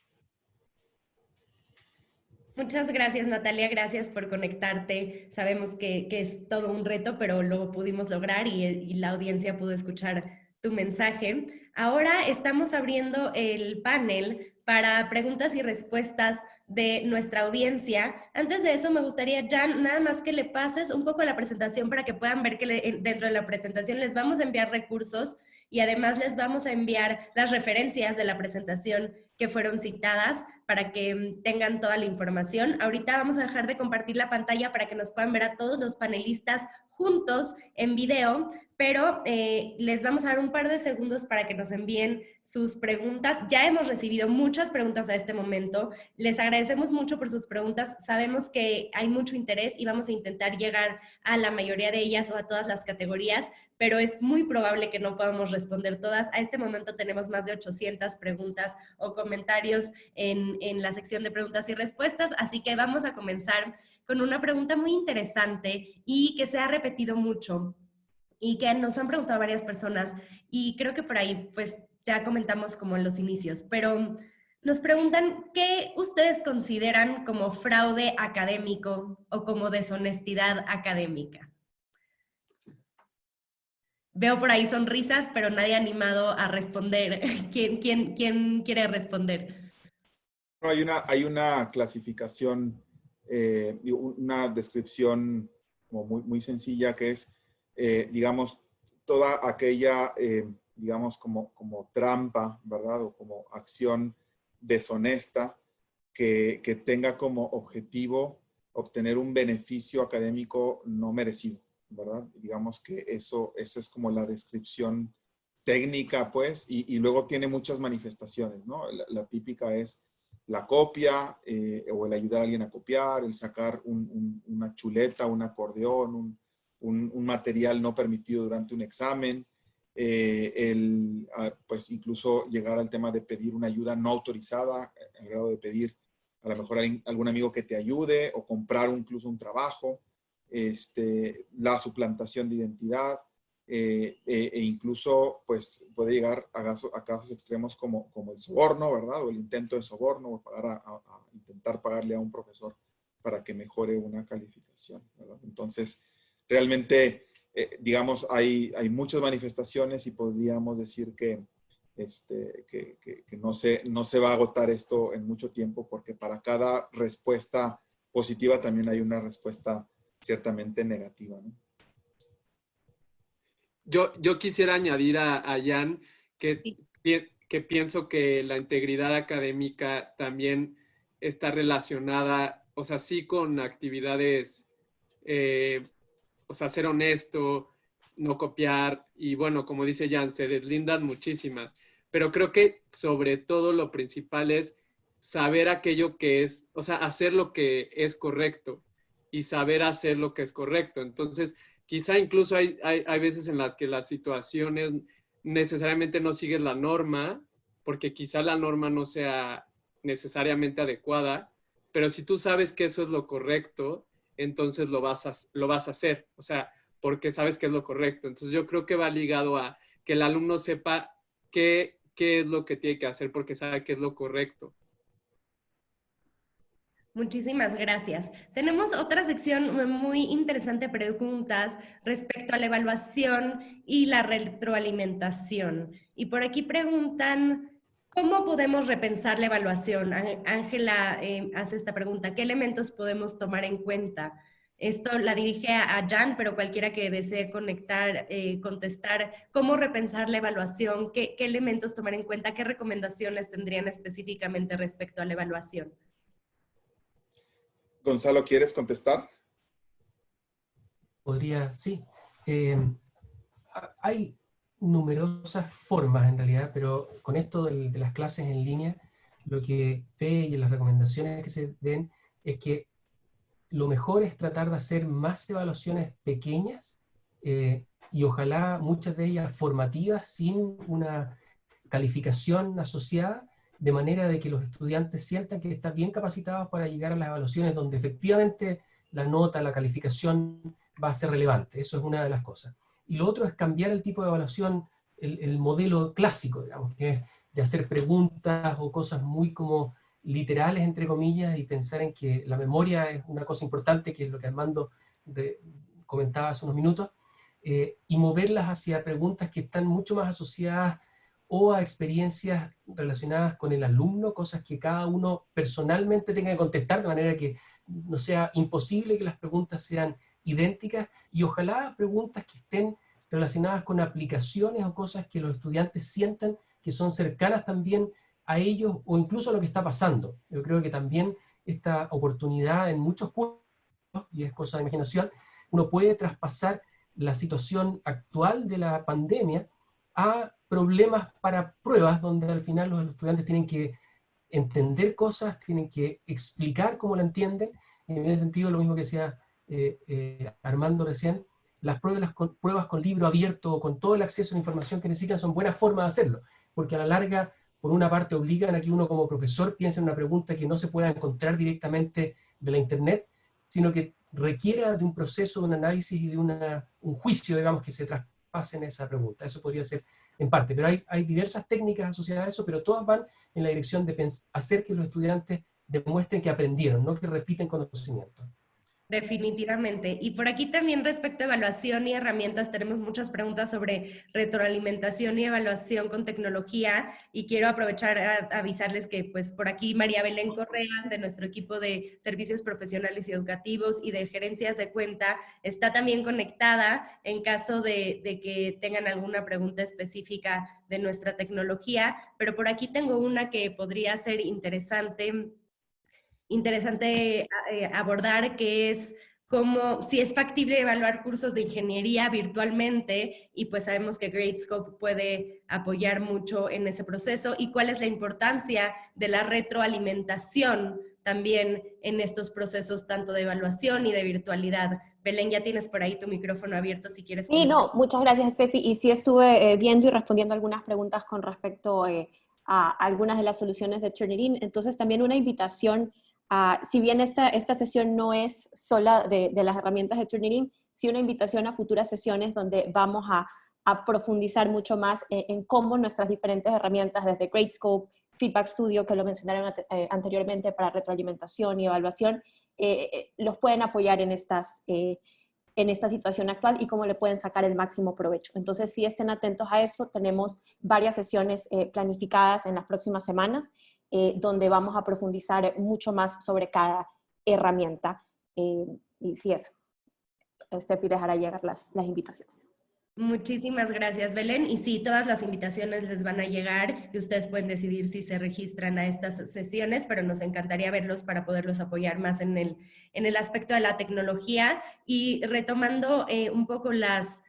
Muchas gracias, Natalia. Gracias por conectarte. Sabemos que es todo un reto, pero lo pudimos lograr y la audiencia pudo escuchar tu mensaje. Ahora estamos abriendo el panel para preguntas y respuestas de nuestra audiencia. Antes de eso, me gustaría, Jan, nada más que le pases un poco la presentación para que puedan ver que dentro de la presentación les vamos a enviar recursos y además les vamos a enviar las referencias de la presentación que fueron citadas para que tengan toda la información. Ahorita vamos a dejar de compartir la pantalla para que nos puedan ver a todos los panelistas juntos en video, pero les vamos a dar un par de segundos para que nos envíen sus preguntas. Ya hemos recibido muchas preguntas a este momento. Les agradecemos mucho por sus preguntas. Sabemos que hay mucho interés y vamos a intentar llegar a la mayoría de ellas o a todas las categorías, pero es muy probable que no podamos responder todas. A este momento tenemos más de 800 preguntas o comentarios en la sección de preguntas y respuestas, así que vamos a comenzar con una pregunta muy interesante y que se ha repetido mucho y que nos han preguntado varias personas, y creo que por ahí pues ya comentamos como en los inicios, pero nos preguntan qué ustedes consideran como fraude académico o como deshonestidad académica. Veo por ahí sonrisas, pero nadie animado a responder. ¿Quién quiere responder? Hay una clasificación, una descripción como muy sencilla que es, digamos, toda aquella, digamos, como trampa, ¿verdad? O como acción deshonesta que tenga como objetivo obtener un beneficio académico no merecido, ¿verdad? Digamos que esa es como la descripción técnica, pues, y luego tiene muchas manifestaciones, ¿no? La típica es la copia, o el ayudar a alguien a copiar, el sacar una chuleta, un acordeón, un material no permitido durante un examen, pues incluso llegar al tema de pedir una ayuda no autorizada, al grado de pedir a lo mejor a algún amigo que te ayude, o comprar incluso un trabajo, la suplantación de identidad, e incluso pues puede llegar a casos extremos como el soborno, ¿verdad? O el intento de soborno, o intentar pagarle a un profesor para que mejore una calificación, ¿verdad? Entonces, realmente, digamos, hay muchas manifestaciones y podríamos decir que no se va a agotar esto en mucho tiempo, porque para cada respuesta positiva también hay una respuesta ciertamente negativa, ¿no? Yo quisiera añadir a Jan que pienso que la integridad académica también está relacionada, o sea, sí, con actividades, o sea, ser honesto, no copiar, y bueno, como dice Jan, se deslindan muchísimas, pero creo que sobre todo lo principal es saber aquello que es, o sea, hacer lo que es correcto y saber hacer lo que es correcto. Entonces, quizá incluso hay veces en las que las situaciones necesariamente no siguen la norma, porque quizá la norma no sea necesariamente adecuada, pero si tú sabes que eso es lo correcto, entonces lo vas a hacer, o sea, porque sabes que es lo correcto. Entonces yo creo que va ligado a que el alumno sepa qué es lo que tiene que hacer, porque sabe que es lo correcto. Muchísimas gracias. Tenemos otra sección muy interesante de preguntas respecto a la evaluación y la retroalimentación. Y por aquí preguntan, ¿cómo podemos repensar la evaluación? Ángela hace esta pregunta, ¿qué elementos podemos tomar en cuenta? Esto la dirige a Jan, pero cualquiera que desee contestar, ¿cómo repensar la evaluación? ¿Qué elementos tomar en cuenta? ¿Qué recomendaciones tendrían específicamente respecto a la evaluación? Gonzalo, ¿quieres contestar? Podría, sí. Hay numerosas formas en realidad, pero con esto de las clases en línea, lo que ve y las recomendaciones que se den es que lo mejor es tratar de hacer más evaluaciones pequeñas, y ojalá muchas de ellas formativas, sin una calificación asociada, de manera de que los estudiantes sientan que están bien capacitados para llegar a las evaluaciones donde efectivamente la nota, la calificación va a ser relevante. Eso es una de las cosas. Y lo otro es cambiar el tipo de evaluación, el modelo clásico, digamos, que es de hacer preguntas o cosas muy como literales, entre comillas, y pensar en que la memoria es una cosa importante, que es lo que Armando comentaba hace unos minutos, y moverlas hacia preguntas que están mucho más asociadas o a experiencias relacionadas con el alumno, cosas que cada uno personalmente tenga que contestar, de manera que no sea imposible que las preguntas sean idénticas, y ojalá preguntas que estén relacionadas con aplicaciones o cosas que los estudiantes sientan que son cercanas también a ellos o incluso a lo que está pasando. Yo creo que también esta oportunidad en muchos cursos, y es cosa de imaginación, uno puede traspasar la situación actual de la pandemia a problemas para pruebas, donde al final los estudiantes tienen que entender cosas, tienen que explicar cómo la entienden, y en ese sentido lo mismo que decía Armando recién, las pruebas con libro abierto o con todo el acceso a la información que necesitan son buenas formas de hacerlo, porque a la larga, por una parte, obligan a que uno como profesor piense en una pregunta que no se pueda encontrar directamente de la internet, sino que requiera de un proceso, de un análisis y de un juicio, digamos, que se traspase en esa pregunta. Eso podría ser en parte, pero hay diversas técnicas asociadas a eso, pero todas van en la dirección de hacer que los estudiantes demuestren que aprendieron, no que repiten conocimientos. Definitivamente. Y por aquí también respecto a evaluación y herramientas, tenemos muchas preguntas sobre retroalimentación y evaluación con tecnología, y quiero aprovechar a avisarles que pues por aquí María Belén Correa, de nuestro equipo de servicios profesionales y educativos y de gerencias de cuenta, está también conectada en caso de que tengan alguna pregunta específica de nuestra tecnología, pero por aquí tengo una que podría ser interesante abordar, que es cómo, si es factible evaluar cursos de ingeniería virtualmente, y pues sabemos que Gradescope puede apoyar mucho en ese proceso, y cuál es la importancia de la retroalimentación también en estos procesos tanto de evaluación y de virtualidad. Belén, ya tienes por ahí tu micrófono abierto si quieres Sí, no, muchas gracias, Steffi. Y sí estuve viendo y respondiendo algunas preguntas con respecto a algunas de las soluciones de Turnitin. Entonces, también una invitación, si bien esta sesión no es sola de las herramientas de Turnitin, sí una invitación a futuras sesiones donde vamos a profundizar mucho más en cómo nuestras diferentes herramientas, desde Gradescope, Feedback Studio, que lo mencionaron anteriormente para retroalimentación y evaluación, los pueden apoyar en esta situación actual y cómo le pueden sacar el máximo provecho. Entonces, sí estén atentos a eso. Tenemos varias sesiones planificadas en las próximas semanas donde vamos a profundizar mucho más sobre cada herramienta. Y sí, eso. Steffi les hará llegar las invitaciones. Muchísimas gracias, Belén. Y sí, todas las invitaciones les van a llegar y ustedes pueden decidir si se registran a estas sesiones, pero nos encantaría verlos para poderlos apoyar más en el aspecto de la tecnología. Y retomando un poco las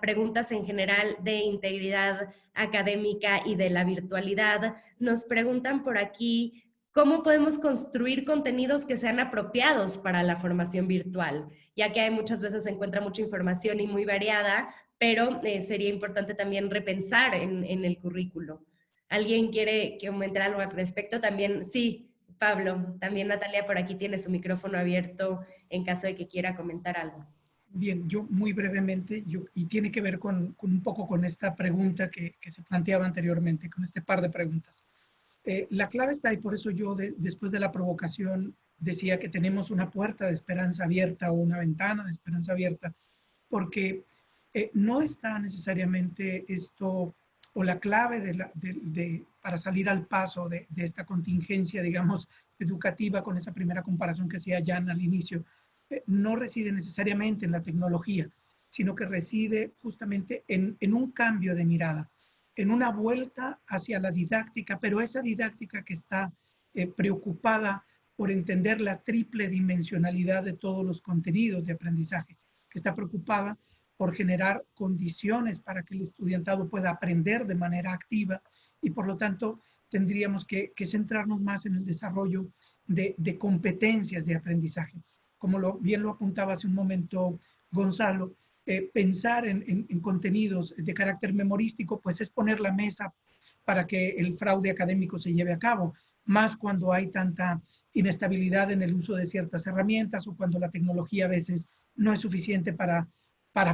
preguntas en general de integridad académica y de la virtualidad, nos preguntan por aquí, ¿cómo podemos construir contenidos que sean apropiados para la formación virtual? Ya que hay muchas veces se encuentra mucha información y muy variada, pero sería importante también repensar en el currículo. ¿Alguien quiere que aumente algo al respecto? También, sí, Pablo, también Natalia por aquí tiene su micrófono abierto en caso de que quiera comentar algo. Bien, yo muy brevemente, y tiene que ver con un poco con esta pregunta que se planteaba anteriormente, con este par de preguntas. La clave está, y por eso yo después de la provocación decía que tenemos una puerta de esperanza abierta o una ventana de esperanza abierta, porque no está necesariamente esto o la clave para salir al paso de esta contingencia, digamos, educativa, con esa primera comparación que hacía Jan al inicio, no reside necesariamente en la tecnología, sino que reside justamente en un cambio de mirada, en una vuelta hacia la didáctica, pero esa didáctica que está preocupada por entender la triple dimensionalidad de todos los contenidos de aprendizaje, que está preocupada por generar condiciones para que el estudiantado pueda aprender de manera activa, y por lo tanto tendríamos que centrarnos más en el desarrollo de competencias de aprendizaje. Como bien lo apuntaba hace un momento Gonzalo, pensar en contenidos de carácter memorístico, pues es poner la mesa para que el fraude académico se lleve a cabo, más cuando hay tanta inestabilidad en el uso de ciertas herramientas o cuando la tecnología a veces no es suficiente para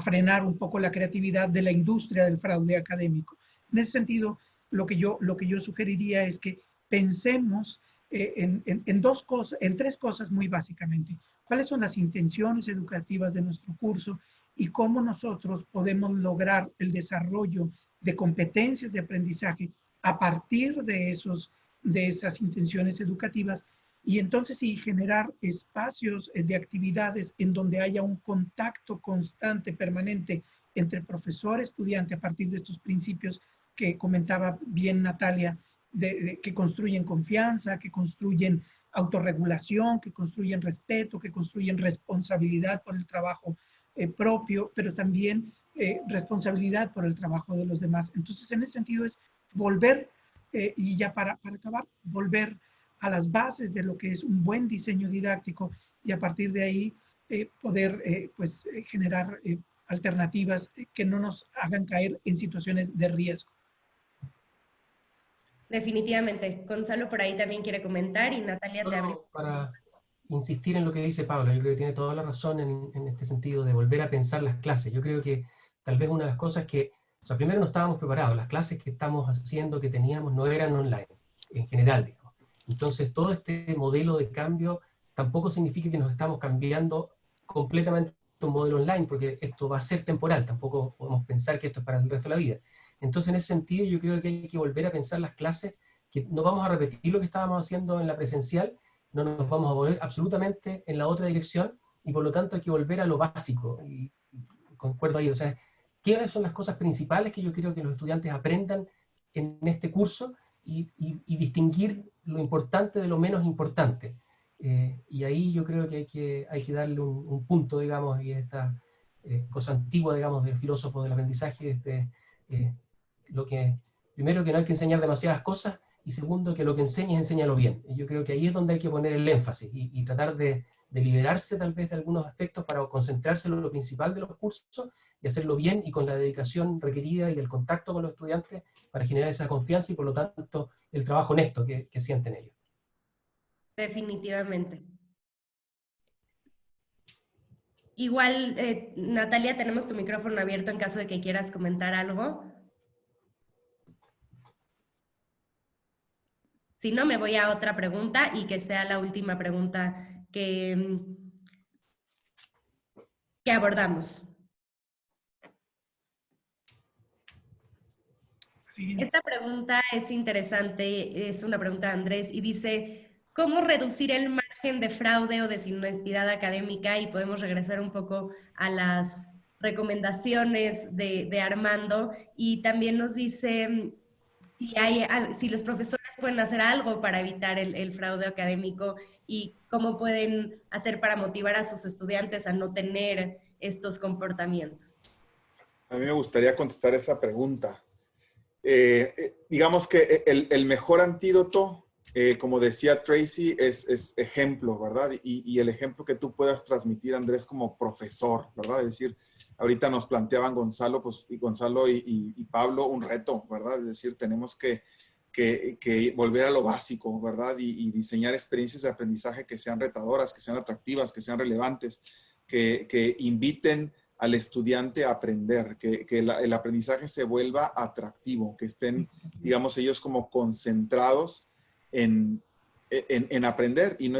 frenar un poco la creatividad de la industria del fraude académico. En ese sentido, lo que yo sugeriría es que pensemos en tres cosas muy básicamente. ¿Cuáles son las intenciones educativas de nuestro curso y cómo nosotros podemos lograr el desarrollo de competencias de aprendizaje a partir de esas intenciones educativas, y entonces sí generar espacios de actividades en donde haya un contacto constante, permanente entre profesor y estudiante a partir de estos principios que comentaba bien Natalia, que construyen confianza, que construyen autorregulación, que construyen respeto, que construyen responsabilidad por el trabajo propio, pero también responsabilidad por el trabajo de los demás. Entonces, en ese sentido es volver, y ya para acabar, volver a las bases de lo que es un buen diseño didáctico, y a partir de ahí poder generar alternativas que no nos hagan caer en situaciones de riesgo. Definitivamente. Gonzalo por ahí también quiere comentar y Natalia te abre. Para insistir en lo que dice Pablo, yo creo que tiene toda la razón en este sentido de volver a pensar las clases. Yo creo que tal vez una de las cosas que, o sea, primero no estábamos preparados, las clases que estamos haciendo, que teníamos, no eran online, en general, digamos. Entonces, todo este modelo de cambio tampoco significa que nos estamos cambiando completamente un modelo online, porque esto va a ser temporal, tampoco podemos pensar que esto es para el resto de la vida. Entonces, en ese sentido, yo creo que hay que volver a pensar las clases, que no vamos a repetir lo que estábamos haciendo en la presencial, no nos vamos a volver absolutamente en la otra dirección, y por lo tanto hay que volver a lo básico, y concuerdo ahí, o sea, ¿qué son las cosas principales que yo creo que los estudiantes aprendan en este curso y distinguir lo importante de lo menos importante? Y ahí yo creo que hay que darle un punto, digamos, y esta cosa antigua, digamos, del filósofo del aprendizaje, lo que, primero, que no hay que enseñar demasiadas cosas, y segundo, que lo que enseñes, enséñalo bien. Y yo creo que ahí es donde hay que poner el énfasis y tratar de liberarse tal vez de algunos aspectos para concentrarse en lo principal de los cursos y hacerlo bien y con la dedicación requerida y el contacto con los estudiantes para generar esa confianza y por lo tanto el trabajo honesto que sienten ellos. Definitivamente. Igual, Natalia, tenemos tu micrófono abierto en caso de que quieras comentar algo. Si no, me voy a otra pregunta y que sea la última pregunta que abordamos. Sí. Esta pregunta es interesante, es una pregunta de Andrés y dice, ¿cómo reducir el margen de fraude o deshonestidad académica? Y podemos regresar un poco a las recomendaciones de Armando, y también nos dice si los profesores pueden hacer algo para evitar el fraude académico y cómo pueden hacer para motivar a sus estudiantes a no tener estos comportamientos. A mí me gustaría contestar esa pregunta. Digamos que el mejor antídoto, como decía Tracy, es ejemplo, ¿verdad? Y el ejemplo que tú puedas transmitir, Andrés, como profesor, ¿verdad? Es decir, ahorita nos planteaban Gonzalo y Pablo un reto, ¿verdad? Es decir, tenemos que volver a lo básico, ¿verdad? Y diseñar experiencias de aprendizaje que sean retadoras, que sean atractivas, que sean relevantes, que inviten al estudiante a aprender, que el aprendizaje se vuelva atractivo, que estén, digamos, ellos como concentrados en aprender y no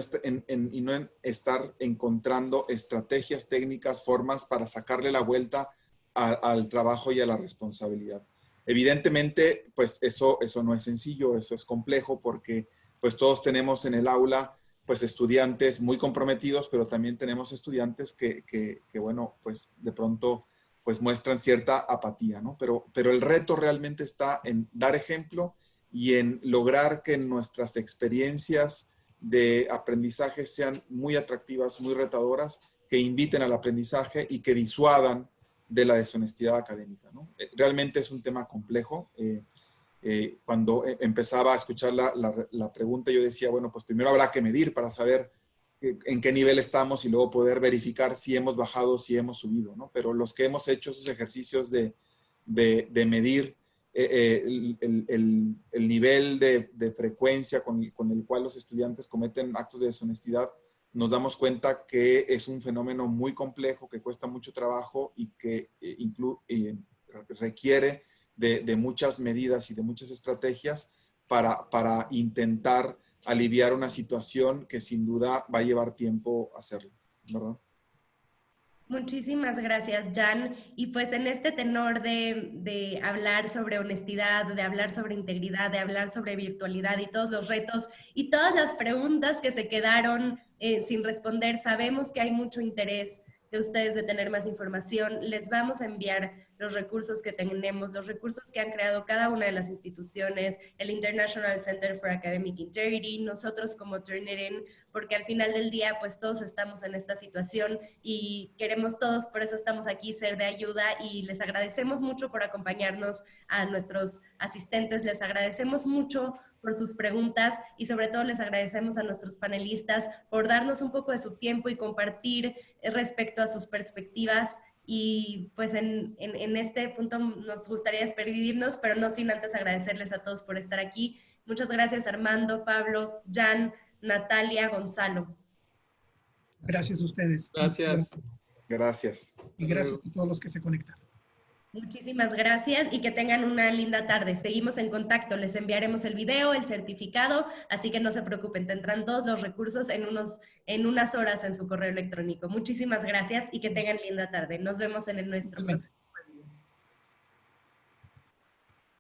en estar encontrando estrategias, técnicas, formas para sacarle la vuelta al trabajo y a la responsabilidad. Evidentemente, pues eso no es sencillo, eso es complejo porque pues todos tenemos en el aula pues estudiantes muy comprometidos, pero también tenemos estudiantes que bueno, pues de pronto pues muestran cierta apatía, ¿no? Pero el reto realmente está en dar ejemplo y en lograr que nuestras experiencias de aprendizaje sean muy atractivas, muy retadoras, que inviten al aprendizaje y que disuadan de la deshonestidad académica, ¿no? Realmente es un tema complejo. Cuando empezaba a escuchar la pregunta, yo decía, bueno, pues primero habrá que medir para saber en qué nivel estamos y luego poder verificar si hemos bajado, si hemos subido, ¿no? Pero los que hemos hecho esos ejercicios de medir el nivel de frecuencia con el cual los estudiantes cometen actos de deshonestidad, nos damos cuenta que es un fenómeno muy complejo, que cuesta mucho trabajo y que requiere de muchas medidas y de muchas estrategias para intentar aliviar una situación que sin duda va a llevar tiempo hacerlo, ¿verdad? Muchísimas gracias, Jan. Y pues en este tenor de hablar sobre honestidad, de hablar sobre integridad, de hablar sobre virtualidad y todos los retos y todas las preguntas que se quedaron sin responder, sabemos que hay mucho interés de ustedes de tener más información. Les vamos a enviar los recursos que tenemos, los recursos que han creado cada una de las instituciones, el International Center for Academic Integrity, nosotros como Turnitin, porque al final del día pues todos estamos en esta situación y queremos todos, por eso estamos aquí, ser de ayuda, y les agradecemos mucho por acompañarnos, a nuestros asistentes, les agradecemos mucho por sus preguntas y sobre todo les agradecemos a nuestros panelistas por darnos un poco de su tiempo y compartir respecto a sus perspectivas. Y pues en este punto nos gustaría despedirnos, pero no sin antes agradecerles a todos por estar aquí. Muchas gracias Armando, Pablo, Jan, Natalia, Gonzalo. Gracias a ustedes. Gracias. Gracias. Y gracias a todos los que se conectaron. Muchísimas gracias y que tengan una linda tarde. Seguimos en contacto, les enviaremos el video, el certificado, así que no se preocupen, tendrán todos los recursos en unas horas en su correo electrónico. Muchísimas gracias y que tengan linda tarde. Nos vemos en el nuestro próximo.